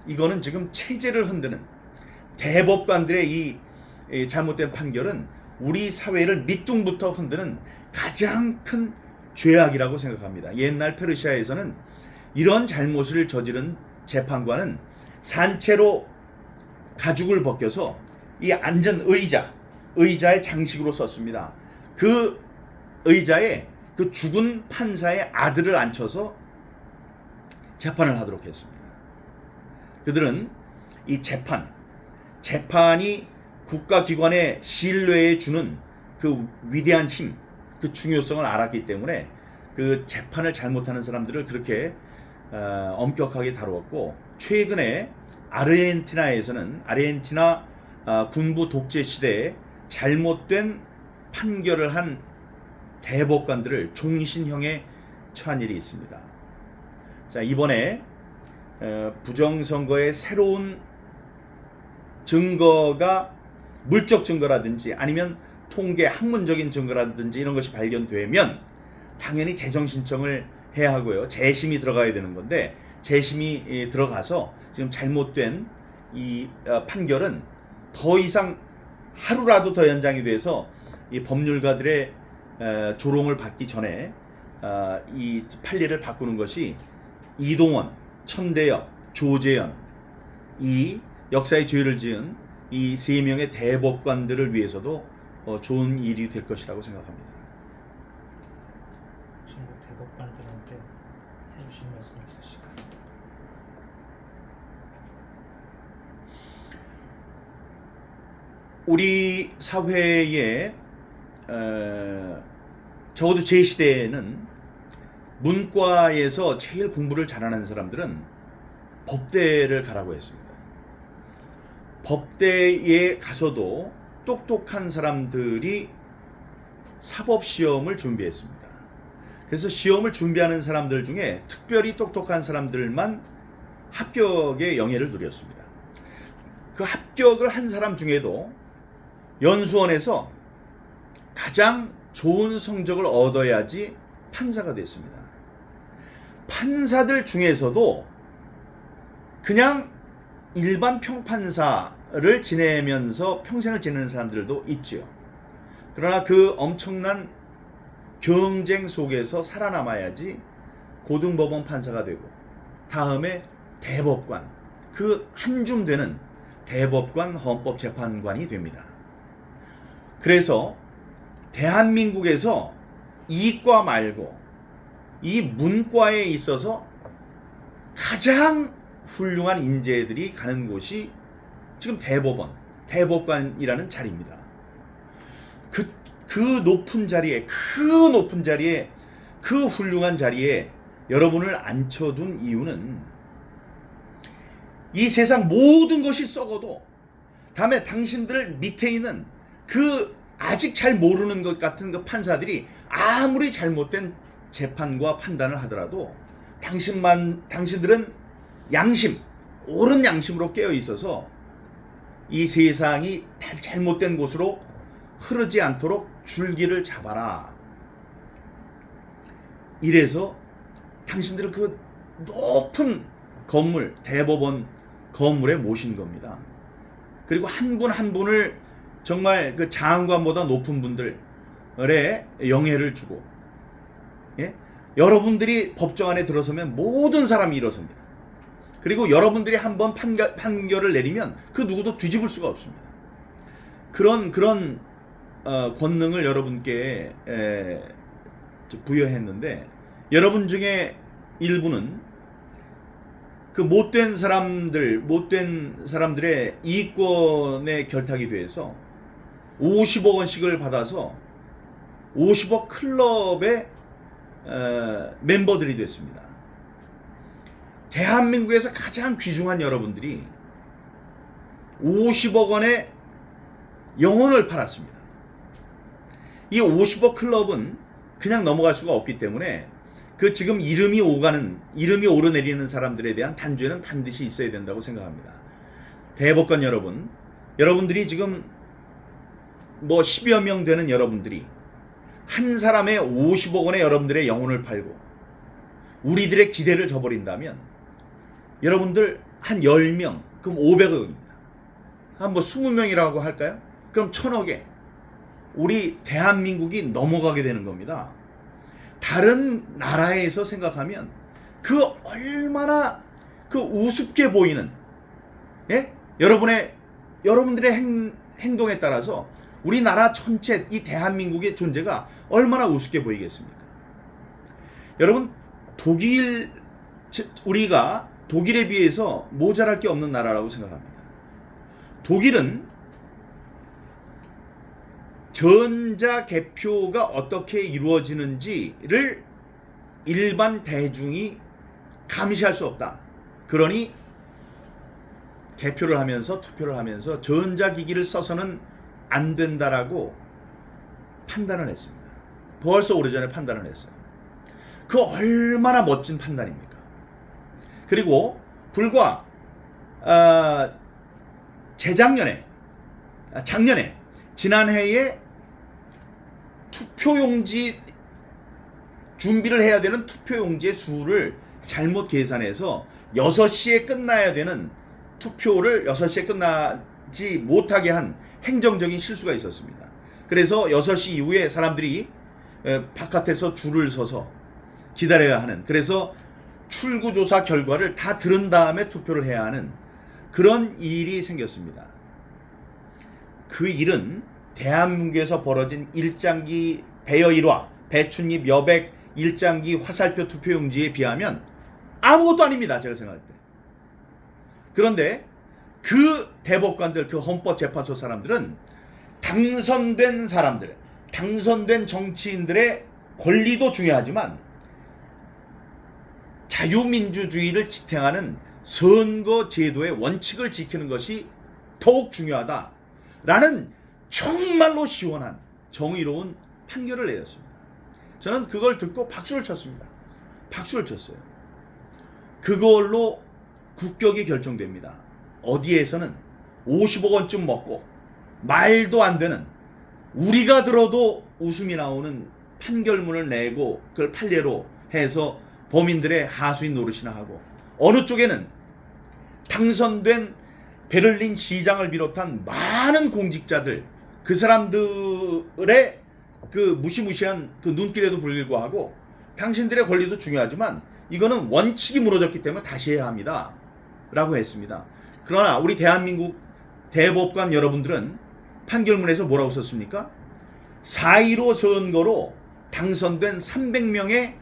이거는 지금 체제를 흔드는 대법관들의 이 잘못된 판결은 우리 사회를 밑둥부터 흔드는 가장 큰 죄악이라고 생각합니다. 옛날 페르시아에서는 이런 잘못을 저지른 재판관은 산채로 가죽을 벗겨서 이 앉은 의자의 장식으로 썼습니다. 그 의자에 그 죽은 판사의 아들을 앉혀서 재판을 하도록 했습니다. 그들은 이 재판이 국가기관의 신뢰에 주는 그 위대한 힘, 그 중요성을 알았기 때문에 그 재판을 잘못하는 사람들을 그렇게 엄격하게 다루었고, 최근에 아르헨티나 군부 독재 시대에 잘못된 판결을 한 대법관들을 종신형에 처한 일이 있습니다. 자, 이번에 부정선거의 새로운 증거가 물적 증거라든지 아니면 통계 학문적인 증거라든지 이런 것이 발견되면 당연히 재정 신청을 해야 하고요. 재심이 들어가야 되는 건데, 재심이 들어가서 지금 잘못된 이 판결은 더 이상 하루라도 더 연장이 돼서 이 법률가들의 조롱을 받기 전에 이 판례를 바꾸는 것이 이동원, 천대엽, 조재현, 이 역사의 죄를 지은 이 세 명의 대법관들을 위해서도 좋은 일이 될 것이라고 생각합니다. 지금 대법관들한테 해주신 말씀 있으실까요? 우리 사회에 적어도 제 시대에는 문과에서 제일 공부를 잘하는 사람들은 법대를 가라고 했습니다. 법대에 가서도 똑똑한 사람들이 사법시험을 준비했습니다. 그래서 시험을 준비하는 사람들 중에 특별히 똑똑한 사람들만 합격의 영예를 누렸습니다. 그 합격을 한 사람 중에도 연수원에서 가장 좋은 성적을 얻어야지 판사가 됐습니다. 판사들 중에서도 그냥 일반 평판사를 지내면서 평생을 지내는 사람들도 있지요. 그러나 그 엄청난 경쟁 속에서 살아남아야지 고등법원 판사가 되고 다음에 대법관, 그 한 줌 되는 대법관 헌법재판관이 됩니다. 그래서 대한민국에서 이과 말고 이 문과에 있어서 가장 훌륭한 인재들이 가는 곳이 지금 대법관이라는 자리입니다. 그 높은 자리에, 그 훌륭한 자리에 여러분을 앉혀둔 이유는 이 세상 모든 것이 썩어도 다음에 당신들 밑에 있는 그 아직 잘 모르는 것 같은 그 판사들이 아무리 잘못된 재판과 판단을 하더라도 당신들은 옳은 양심으로 깨어 있어서 이 세상이 잘못된 곳으로 흐르지 않도록 줄기를 잡아라. 이래서 당신들은 그 높은 건물, 대법원 건물에 모신 겁니다. 그리고 한 분 한 분을 정말 그 장관보다 높은 분들의 영예를 주고, 예? 여러분들이 법정 안에 들어서면 모든 사람이 일어섭니다. 그리고 여러분들이 한번 판결을 내리면 그 누구도 뒤집을 수가 없습니다. 그런 권능을 여러분께 부여했는데, 여러분 중에 일부는 그 못된 사람들의 이익권에 결탁이 돼서 50억 원씩을 받아서 50억 클럽의 멤버들이 됐습니다. 대한민국에서 가장 귀중한 여러분들이 50억 원의 영혼을 팔았습니다. 이 50억 클럽은 그냥 넘어갈 수가 없기 때문에 그 지금 이름이 오르내리는 사람들에 대한 단죄는 반드시 있어야 된다고 생각합니다. 대법관 여러분, 여러분들이 지금 뭐 10여 명 되는 여러분들이 한 사람의 50억 원의 여러분들의 영혼을 팔고 우리들의 기대를 저버린다면, 여러분들 한 10명, 그럼 500억입니다. 한 뭐 20명이라고 할까요? 그럼 1000억에 우리 대한민국이 넘어가게 되는 겁니다. 다른 나라에서 생각하면 그 얼마나 그 우습게 보이는, 예? 여러분들의 행동에 따라서 우리나라 전체 이 대한민국의 존재가 얼마나 우습게 보이겠습니까? 여러분, 우리가 독일에 비해서 모자랄 게 없는 나라라고 생각합니다. 독일은 전자개표가 어떻게 이루어지는지를 일반 대중이 감시할 수 없다. 그러니 투표를 하면서 전자기기를 써서는 안 된다라고 판단을 했습니다. 벌써 오래전에 판단을 했어요. 그 얼마나 멋진 판단입니까? 그리고 불과 지난해에 투표용지 준비를 해야 되는 투표용지의 수를 잘못 계산해서 6시에 끝나야 되는 투표를 6시에 끝나지 못하게 한 행정적인 실수가 있었습니다. 그래서 6시 이후에 사람들이 바깥에서 줄을 서서 기다려야 하는, 그래서 출구조사 결과를 다 들은 다음에 투표를 해야 하는 그런 일이 생겼습니다. 그 일은 대한민국에서 벌어진 일장기 배여 1화, 배춧잎 여백 일장기 화살표 투표용지에 비하면 아무것도 아닙니다. 제가 생각할 때. 그런데 그 대법관들, 그 헌법재판소 사람들은 당선된 정치인들의 권리도 중요하지만 자유민주주의를 지탱하는 선거제도의 원칙을 지키는 것이 더욱 중요하다라는 정말로 시원한 정의로운 판결을 내렸습니다. 저는 그걸 듣고 박수를 쳤습니다. 박수를 쳤어요. 그걸로 국격이 결정됩니다. 어디에서는 50억 원쯤 먹고 말도 안 되는, 우리가 들어도 웃음이 나오는 판결문을 내고 그걸 판례로 해서 범인들의 하수인 노릇이나 하고, 어느 쪽에는 당선된 베를린 시장을 비롯한 많은 공직자들, 그 사람들의 그 무시무시한 그 눈길에도 불구하고 당신들의 권리도 중요하지만 이거는 원칙이 무너졌기 때문에 다시 해야 합니다 라고 했습니다. 그러나 우리 대한민국 대법관 여러분들은 판결문에서 뭐라고 썼습니까? 4.15 선거로 당선된 300명의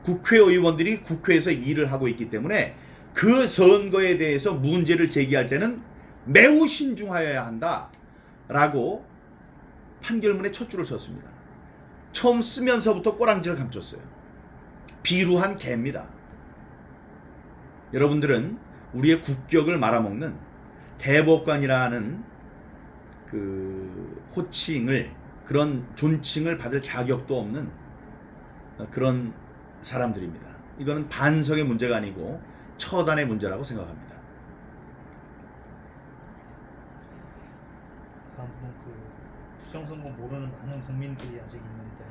국회의원들이 국회에서 일을 하고 있기 때문에 그 선거에 대해서 문제를 제기할 때는 매우 신중하여야 한다 라고 판결문에 첫 줄을 썼습니다. 처음 쓰면서부터 꼬랑지를 감췄어요. 비루한 개입니다. 여러분들은 우리의 국격을 말아먹는 대법관이라는 그 호칭을, 그런 존칭을 받을 자격도 없는 그런 사람들입니다. 이거는 반성의 문제가 아니고 처단의 문제라고 생각합니다. 다음은 그 부정선거 모르는 많은 국민들이 아직 있는데,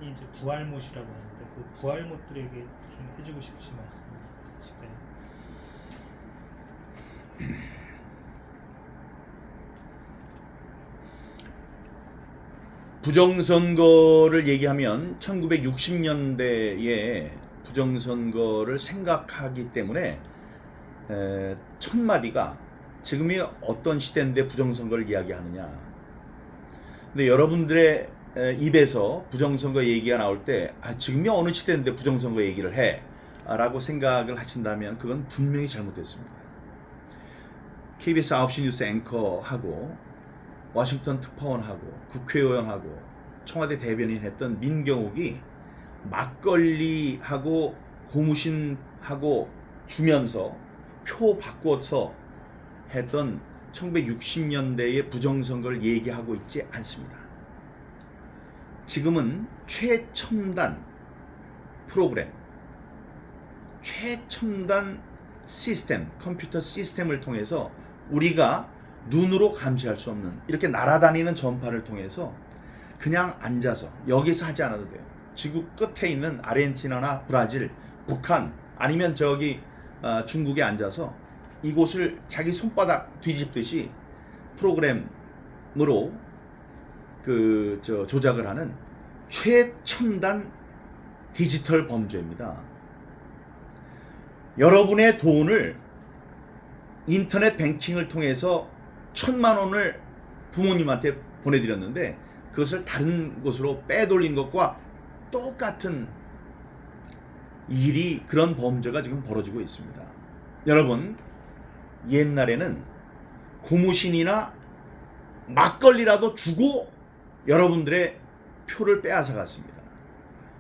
이 이제 부활못이라고 하는데 그 부활못들에게 좀 해주고 싶으신 말씀 있으실까요? 부정선거를 얘기하면 1960년대에 부정선거를 생각하기 때문에 첫 마디가 지금이 어떤 시대인데 부정선거를 이야기하느냐. 근데 여러분들의 입에서 부정선거 얘기가 나올 때 지금이 어느 시대인데 부정선거 얘기를 해 라고 생각을 하신다면 그건 분명히 잘못됐습니다. KBS 9시 뉴스 앵커하고 워싱턴 특파원하고 국회의원하고 청와대 대변인 했던 민경욱이 막걸리하고 고무신하고 주면서 표 바꿔서 했던 1960년대의 부정선거를 얘기하고 있지 않습니다. 지금은 최첨단 프로그램, 최첨단 시스템, 컴퓨터 시스템을 통해서 우리가 눈으로 감시할 수 없는 이렇게 날아다니는 전파를 통해서 그냥 앉아서 여기서 하지 않아도 돼요. 지구 끝에 있는 아르헨티나나 브라질, 북한 아니면 저기 중국에 앉아서 이곳을 자기 손바닥 뒤집듯이 프로그램으로 조작을 하는 최첨단 디지털 범죄입니다. 여러분의 돈을 인터넷 뱅킹을 통해서 1,000만 원을 부모님한테 보내드렸는데 그것을 다른 곳으로 빼돌린 것과 똑같은 일이, 그런 범죄가 지금 벌어지고 있습니다. 여러분, 옛날에는 고무신이나 막걸리라도 주고 여러분들의 표를 빼앗아 갔습니다.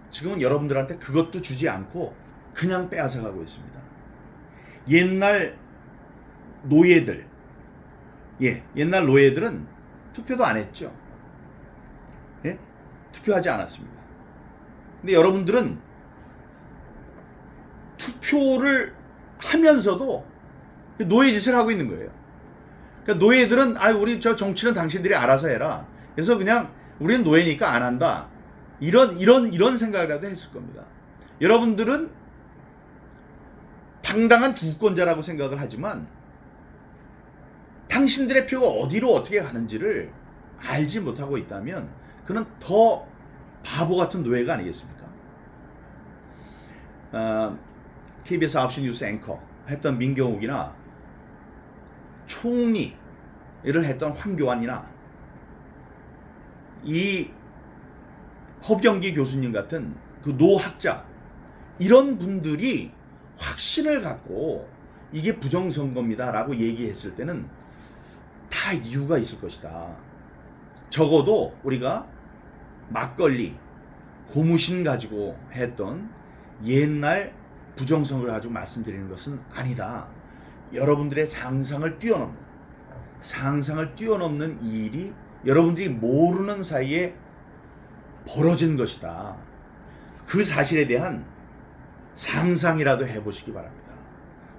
지금은 여러분들한테 그것도 주지 않고 그냥 빼앗아 가고 있습니다. 옛날 노예들, 옛날 노예들은 투표도 안 했죠. 투표하지 않았습니다. 근데 여러분들은 투표를 하면서도 노예 짓을 하고 있는 거예요. 그러니까 노예들은 우리 저 정치는 당신들이 알아서 해라. 그래서 그냥 우리는 노예니까 안 한다. 이런 생각이라도 했을 겁니다. 여러분들은 당당한 주권자라고 생각을 하지만 당신들의 표가 어디로 어떻게 가는지를 알지 못하고 있다면 그는 더 바보 같은 노예가 아니겠습니까? KBS 9시 뉴스 앵커 했던 민경욱이나 총리를 했던 황교안이나 이 허병기 교수님 같은 그 노학자, 이런 분들이 확신을 갖고 이게 부정선거입니다 라고 얘기했을 때는 다 이유가 있을 것이다. 적어도 우리가 막걸리, 고무신 가지고 했던 옛날 부정선거를 가지고 말씀드리는 것은 아니다. 여러분들의 상상을 뛰어넘는 이 일이 여러분들이 모르는 사이에 벌어진 것이다. 그 사실에 대한 상상이라도 해보시기 바랍니다.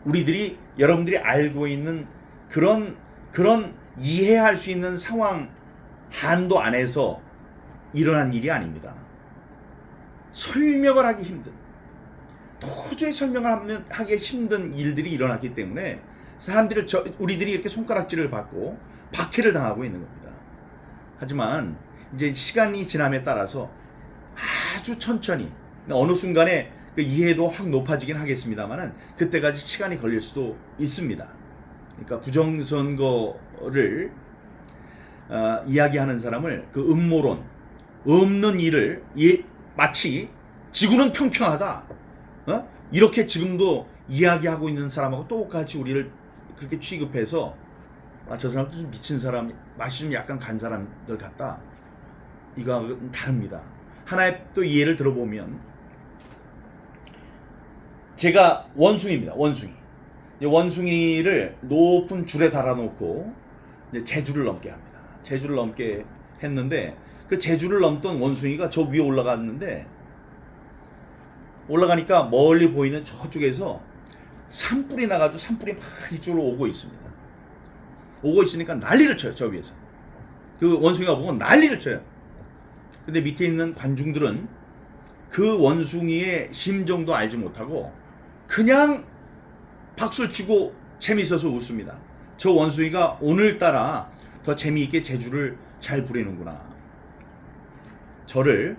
우리들이, 여러분들이 알고 있는 그런 이해할 수 있는 상황 한도 안에서 일어난 일이 아닙니다. 설명을 하기 힘든, 도저히 설명을 하기 힘든 일들이 일어났기 때문에 우리들이 이렇게 손가락질을 받고 박해를 당하고 있는 겁니다. 하지만 이제 시간이 지남에 따라서 아주 천천히, 어느 순간에 그 이해도 확 높아지긴 하겠습니다만은 그때까지 시간이 걸릴 수도 있습니다. 그러니까 부정선거를 이야기하는 사람을 그 음모론, 없는 일을 마치 지구는 평평하다, 이렇게 지금도 이야기하고 있는 사람하고 똑같이 우리를 그렇게 취급해서 저 사람도 좀 미친 사람, 맛이 좀 약간 간 사람들 같다, 이거하고는 다릅니다. 하나의 또 예를 들어보면, 제가 원숭이입니다. 원숭이를 높은 줄에 달아놓고 이제 제주를 넘게 합니다. 제주를 넘게 했는데 그 제주를 넘던 원숭이가 저 위에 올라갔는데, 올라가니까 멀리 보이는 저쪽에서 산불이 나가지고 산불이 막 이쪽으로 오고 있습니다. 오고 있으니까 난리를 쳐요. 저 위에서 그 원숭이가 보고 난리를 쳐요. 근데 밑에 있는 관중들은 그 원숭이의 심정도 알지 못하고 그냥 박수를 치고 재밌어서 웃습니다. 저 원숭이가 오늘따라 더 재미있게 제주를 잘 부리는구나. 저를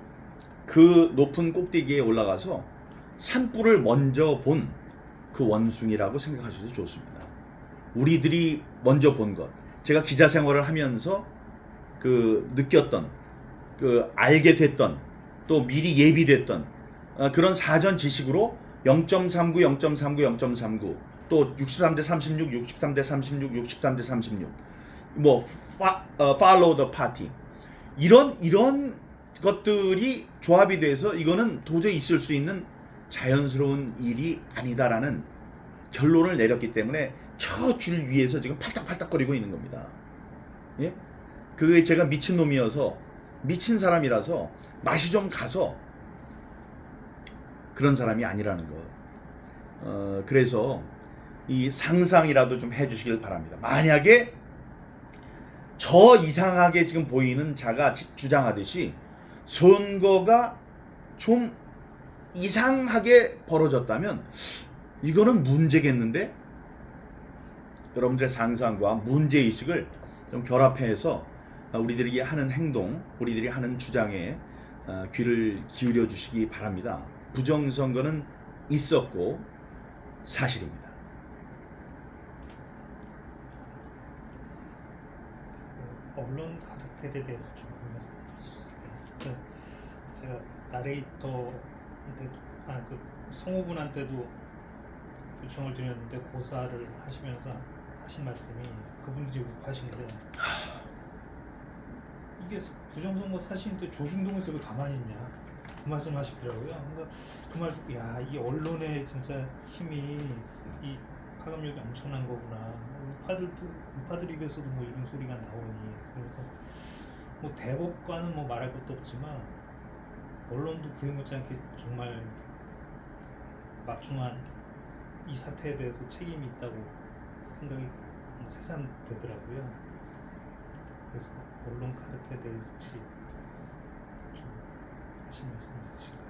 그 높은 꼭대기에 올라가서 산불을 먼저 본 그 원숭이라고 생각하셔도 좋습니다. 우리들이 먼저 본 것, 제가 기자 생활을 하면서 그 느꼈던, 그 알게 됐던, 또 미리 예비됐던 그런 사전 지식으로 0.39, 0.39, 0.39, 또 63대 36, 63대 36, 63대 36, 뭐 follow the party, 이런 것들이 조합이 돼서 이거는 도저히 있을 수 있는 자연스러운 일이 아니다라는 결론을 내렸기 때문에 저 줄 위에서 지금 팔딱팔딱거리고 있는 겁니다. 예? 그게 제가 미친놈이어서, 미친 사람이라서 맛이 좀 가서 그런 사람이 아니라는 것. 그래서 이 상상이라도 좀 해주시길 바랍니다. 만약에 저 이상하게 지금 보이는 자가 주장하듯이 선거가 좀 이상하게 벌어졌다면 이거는 문제겠는데, 여러분들의 상상과 문제의식을 좀 결합해서 우리들이 하는 행동, 우리들이 하는 주장에 귀를 기울여 주시기 바랍니다. 부정선거는 있었고 사실입니다. 언론 카르텔에 대해서 좀 말씀해 주실 수 있을까요? 제가 나레이터한테도 그 성우분한테도 요청을 드렸는데 고사를 하시면서 하신 말씀이, 그분이 우파신데 이게 부정선거 사실인데 조중동에서 왜 가만히 있냐 그 말씀 하시더라고요. 그러니까 그 말, 야, 이 언론의 진짜 힘이, 이 파급력이 엄청난 거구나. 우파들 입에서도 뭐 이런 소리가 나오니. 그래서 뭐 대법관은 뭐 말할 것도 없지만 언론도 그에 못지않게 정말 막중한 이 사태에 대해서 책임이 있다고 생각이 새삼되더라고요. 그래서 언론 카르텔에 대해 혹시 좀 하신 말씀 있으실까요?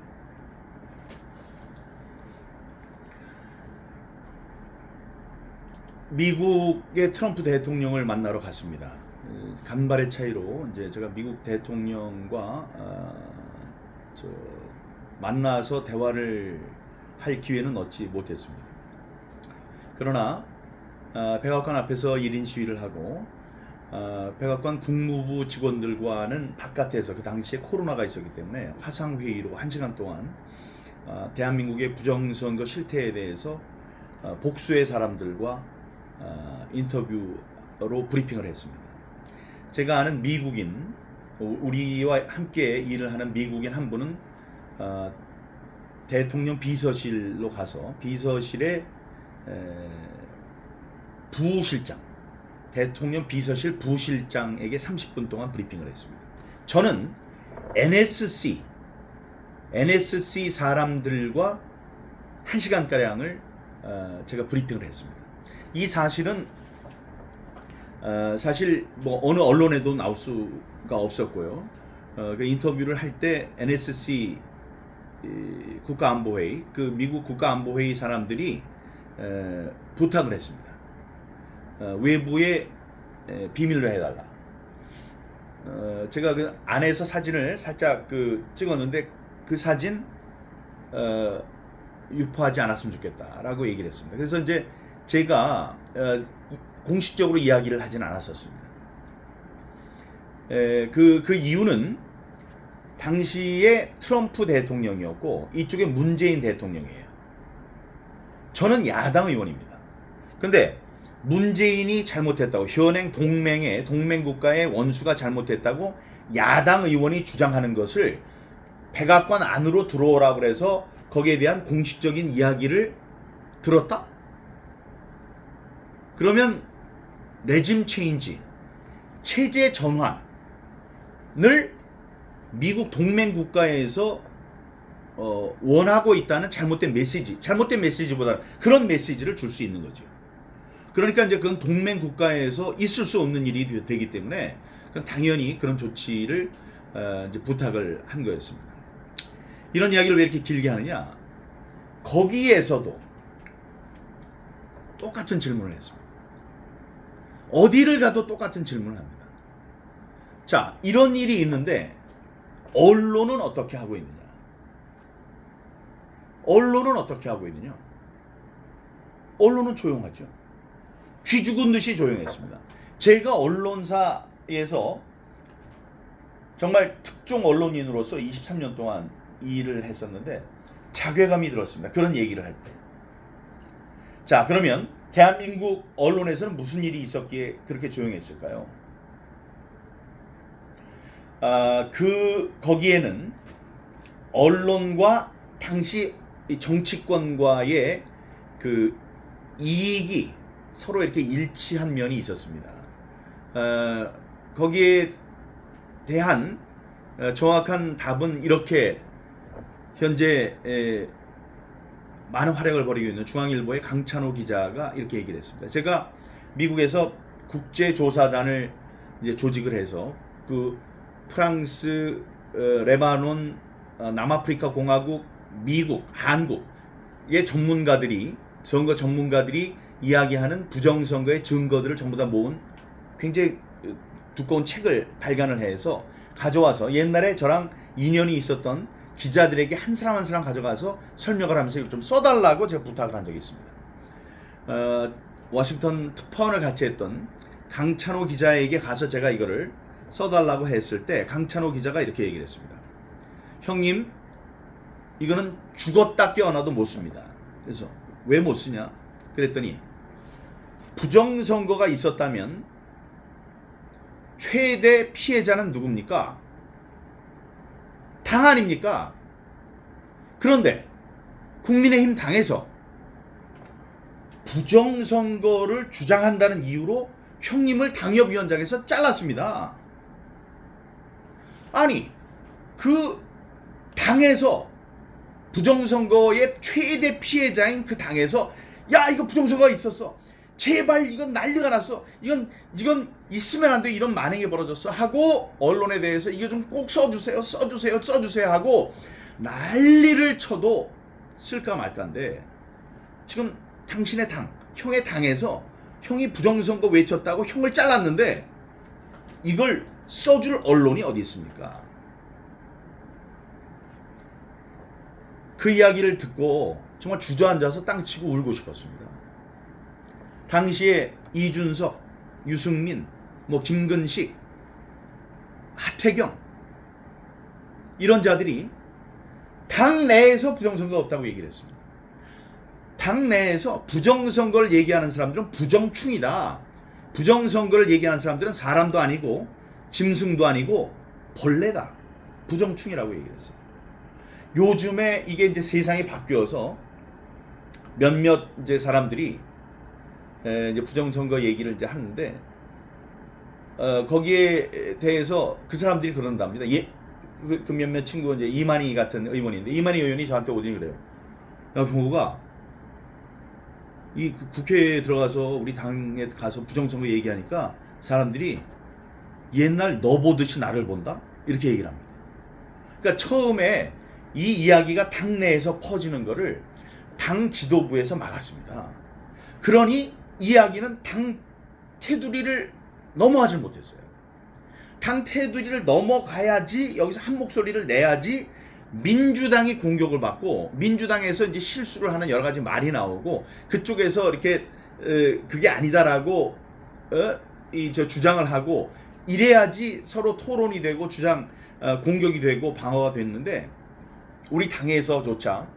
미국의 트럼프 대통령을 만나러 갔습니다. 간발의 차이로 이제 제가 미국 대통령과 만나서 대화를 할 기회는 얻지 못했습니다. 그러나 백악관 앞에서 1인 시위를 하고 백악관 국무부 직원들과는 바깥에서, 그 당시에 코로나가 있었기 때문에 화상회의로 1시간 동안 대한민국의 부정선거 실태에 대해서 복수의 사람들과 인터뷰로 브리핑을 했습니다. 제가 아는 미국인, 우리와 함께 일을 하는 미국인 한 분은 대통령 비서실로 가서 비서실의 부실장, 대통령 비서실 부실장에게 30분 동안 브리핑을 했습니다. 저는 NSC 사람들과 1시간가량을 제가 브리핑을 했습니다. 이 사실은 사실 뭐 어느 언론에도 나올 수가 없었고요. 그 인터뷰를 할 때 NSC 국가안보회의, 그 미국 국가안보회의 사람들이 부탁을 했습니다. 외부에 비밀로 해달라. 제가 그 안에서 사진을 살짝 찍었는데 그 사진 유포하지 않았으면 좋겠다라고 얘기를 했습니다. 그래서 이제 제가 공식적으로 이야기를 하진 않았었습니다. 그 이유는 당시에 트럼프 대통령이었고 이쪽에 문재인 대통령이에요. 저는 야당 의원입니다. 근데 문재인이 잘못했다고, 현행 동맹국가의 원수가 잘못했다고 야당 의원이 주장하는 것을 백악관 안으로 들어오라고 그래서 거기에 대한 공식적인 이야기를 들었다? 그러면 레짐 체인지, 체제 전환을 미국 동맹국가에서 원하고 있다는 잘못된 메시지보다는 그런 메시지를 줄 수 있는 거죠. 그러니까 이제 그건 동맹국가에서 있을 수 없는 일이 되기 때문에 당연히 그런 조치를 이제 부탁을 한 거였습니다. 이런 이야기를 왜 이렇게 길게 하느냐? 거기에서도 똑같은 질문을 했습니다. 어디를 가도 똑같은 질문을 합니다. 자, 이런 일이 있는데 언론은 어떻게 하고 있느냐? 언론은 어떻게 하고 있느냐? 언론은 조용하죠. 쥐 죽은 듯이 조용했습니다. 제가 언론사에서 정말 특종 언론인으로서 23년 동안 일을 했었는데 자괴감이 들었습니다. 그런 얘기를 할 때. 자, 그러면 대한민국 언론에서는 무슨 일이 있었기에 그렇게 조용했을까요? 거기에는 언론과 당시 정치권과의 그 이익이 서로 이렇게 일치한 면이 있었습니다. 거기에 대한 정확한 답은 이렇게 현재 많은 활약을 벌이고 있는 중앙일보의 강찬호 기자가 이렇게 얘기를 했습니다. 제가 미국에서 국제조사단을 이제 조직을 해서 그 프랑스, 레바논, 남아프리카 공화국, 미국, 한국의 선거 전문가들이 이야기하는 부정선거의 증거들을 전부 다 모은 굉장히 두꺼운 책을 발간을 해서 가져와서 옛날에 저랑 인연이 있었던 기자들에게 한 사람 한 사람 가져가서 설명을 하면서 이걸 좀 써달라고 제가 부탁을 한 적이 있습니다. 워싱턴 특파원을 같이 했던 강찬호 기자에게 가서 제가 이거를 써달라고 했을 때 강찬호 기자가 이렇게 얘기를 했습니다. 형님, 이거는 죽었다 깨어나도 못 씁니다. 그래서 왜 못 쓰냐? 그랬더니 부정선거가 있었다면 최대 피해자는 누굽니까? 당 아닙니까? 그런데 국민의힘 당에서 부정선거를 주장한다는 이유로 형님을 당협위원장에서 잘랐습니다. 아니, 그 당에서 부정선거의 최대 피해자인 그 당에서 야, 이거 부정선거가 있었어. 제발 이건 난리가 났어. 이건 있으면 안 돼. 이런 만행이 벌어졌어. 하고 언론에 대해서 이거 좀 꼭 써주세요 하고 난리를 쳐도 쓸까 말까인데 지금 당신의 당, 형의 당에서 형이 부정선거 외쳤다고 형을 잘랐는데 이걸 써줄 언론이 어디 있습니까? 그 이야기를 듣고 정말 주저앉아서 땅치고 울고 싶었습니다. 당시에 이준석, 유승민, 김근식, 하태경 이런 자들이 당 내에서 부정선거가 없다고 얘기를 했습니다. 당 내에서 부정선거를 얘기하는 사람들은 부정충이다. 부정선거를 얘기하는 사람들은 사람도 아니고 짐승도 아니고 벌레다. 부정충이라고 얘기를 했어요. 요즘에 이게 이제 세상이 바뀌어서 몇몇 이제 사람들이 이제 부정선거 얘기를 이제 하는데 거기에 대해서 그 사람들이 그런답니다. 그 몇몇 친구 이제 이만희 같은 의원인데 이만희 의원이 저한테 오더니 그래요. 야, 경호가 이 국회에 들어가서 우리 당에 가서 부정선거 얘기하니까 사람들이 옛날 너 보듯이 나를 본다? 이렇게 얘기를 합니다. 그러니까 처음에 이 이야기가 당내에서 퍼지는 거를 당 지도부에서 막았습니다. 그러니 이야기는 당 테두리를 넘어가지 못했어요. 당 테두리를 넘어가야지 여기서 한 목소리를 내야지 민주당이 공격을 받고 민주당에서 이제 실수를 하는 여러 가지 말이 나오고 그쪽에서 이렇게 그게 아니다라고 주장을 하고 이래야지 서로 토론이 되고 공격이 되고 방어가 됐는데 우리 당에서조차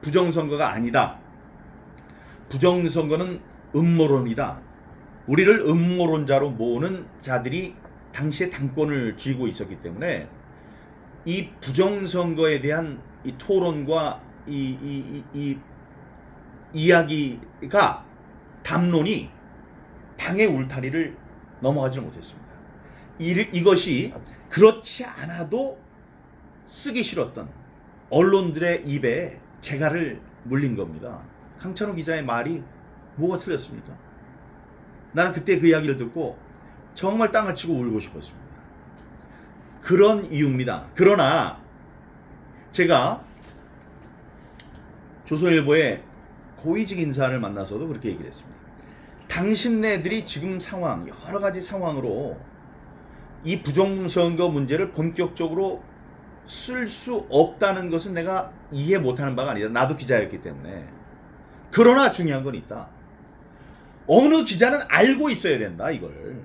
부정선거가 아니다. 부정선거는 음모론이다. 우리를 음모론자로 모으는 자들이 당시에 당권을 쥐고 있었기 때문에 이 부정선거에 대한 이 토론과 이 이야기가 담론이 당의 울타리를 넘어가지 못했습니다. 이것이 그렇지 않아도 쓰기 싫었던 언론들의 입에 재갈을 물린 겁니다. 강찬호 기자의 말이 뭐가 틀렸습니까? 나는 그때 그 이야기를 듣고 정말 땅을 치고 울고 싶었습니다. 그런 이유입니다. 그러나 제가 조선일보의 고위직 인사를 만나서도 그렇게 얘기를 했습니다. 당신네들이 지금 상황, 여러 가지 상황으로 이 부정선거 문제를 본격적으로 쓸 수 없다는 것은 내가 이해 못하는 바가 아니다. 나도 기자였기 때문에. 그러나 중요한 건 있다. 어느 기자는 알고 있어야 된다, 이걸.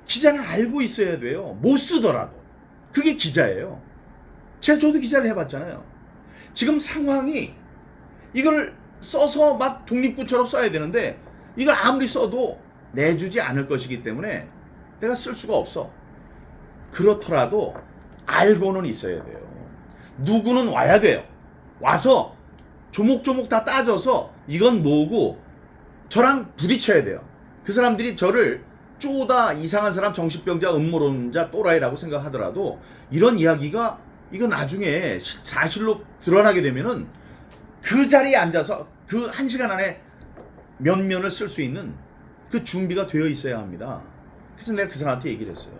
기자는 알고 있어야 돼요. 못 쓰더라도. 그게 기자예요. 저도 기자를 해봤잖아요. 지금 상황이 이걸 써서 막 독립구처럼 써야 되는데 이걸 아무리 써도 내주지 않을 것이기 때문에 내가 쓸 수가 없어. 그렇더라도 알고는 있어야 돼요. 누구는 와야 돼요. 와서 조목조목 다 따져서 이건 뭐고 저랑 부딪혀야 돼요. 그 사람들이 저를 쪼다 이상한 사람, 정신병자, 음모론자, 또라이라고 생각하더라도 이런 이야기가 이거 나중에 사실로 드러나게 되면은 그 자리에 앉아서 그 1시간 안에 면면을 쓸 수 있는 그 준비가 되어 있어야 합니다. 그래서 내가 그 사람한테 얘기를 했어요.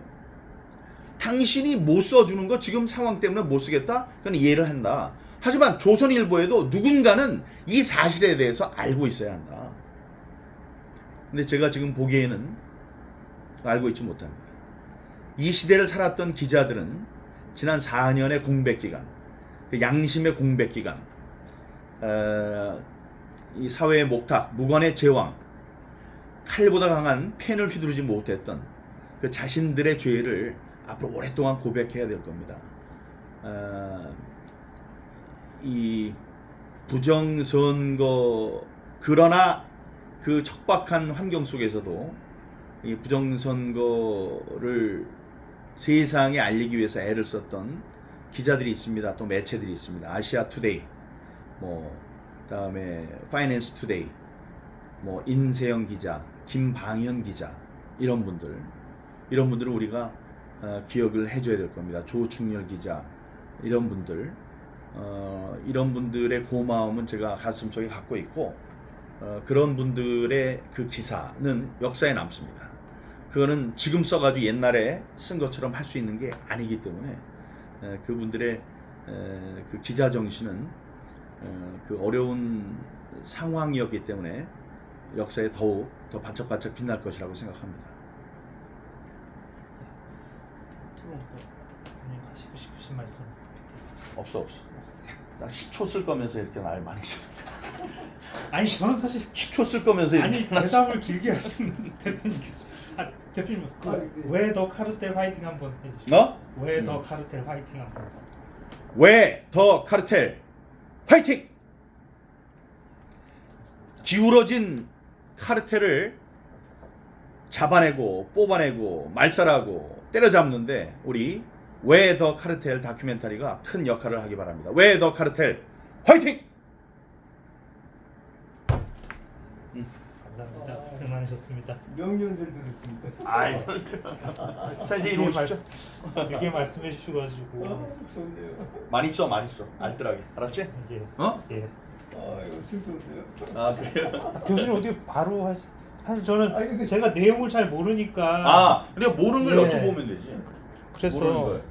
당신이 못 써주는 거 지금 상황 때문에 못 쓰겠다? 그건 이해를 한다. 하지만 조선일보에도 누군가는 이 사실에 대해서 알고 있어야 한다. 근데 제가 지금 보기에는 알고 있지 못합니다. 이 시대를 살았던 기자들은 지난 4년의 공백기간, 그 양심의 공백기간, 이 사회의 목탁, 무관의 제왕, 칼보다 강한 펜을 휘두르지 못했던 그 자신들의 죄를 앞으로 오랫동안 고백해야 될 겁니다. 이 부정선거, 그러나 그 척박한 환경 속에서도 이 부정선거를 세상에 알리기 위해서 애를 썼던 기자들이 있습니다. 또 매체들이 있습니다. 아시아 투데이, 그다음에 파이낸스 투데이, 인세영 기자, 김방현 기자, 이런 분들을 우리가 기억을 해줘야 될 겁니다. 조충렬 기자, 이런 분들의 고마움은 제가 가슴속에 갖고 있고, 그런 분들의 그 기사는 역사에 남습니다. 그거는 지금 써가지고 옛날에 쓴 것처럼 할 수 있는 게 아니기 때문에 그분들의 그 기자 정신은 그 어려운 상황이었기 때문에 역사에 더욱 더 반짝반짝 빛날 것이라고 생각합니다. 토론 하시고 싶으신 말씀 없어. 없어요? 나 10초 쓸 거면서 이렇게 날 많이 써. 아니 저는 사실 10초 쓸 거면서 아니 이렇게 대답을 길게 하시는 대표님께서 대표님 왜 더 카르텔 화이팅 한번 해주시죠. 왜 더 카르텔 화이팅 한번. 왜 더 카르텔 화이팅! 기울어진 카르텔을 잡아내고 뽑아내고 말살하고 때려잡는데 우리 왜 더 카르텔 다큐멘터리가 큰 역할을 하기 바랍니다. 왜 더 카르텔 화이팅! 감사합니다. 고생 많으셨습니다. 명령을 들었습니다. 아이, 자 이제 이리 오십시오. 이렇게 말씀해 주셔가지고 좋네요. 많이 써. 알뜰하게. 알았지? 예. 예. 이거 진짜 좋네요. 아 그래요? 교수님 어떻게 바로 하시? 사실 저는 아니, 근데 제가 내용을 잘 모르니까 그러니까 모르는 걸 예. 여쭤보면 되지. 그래서 모르는 걸.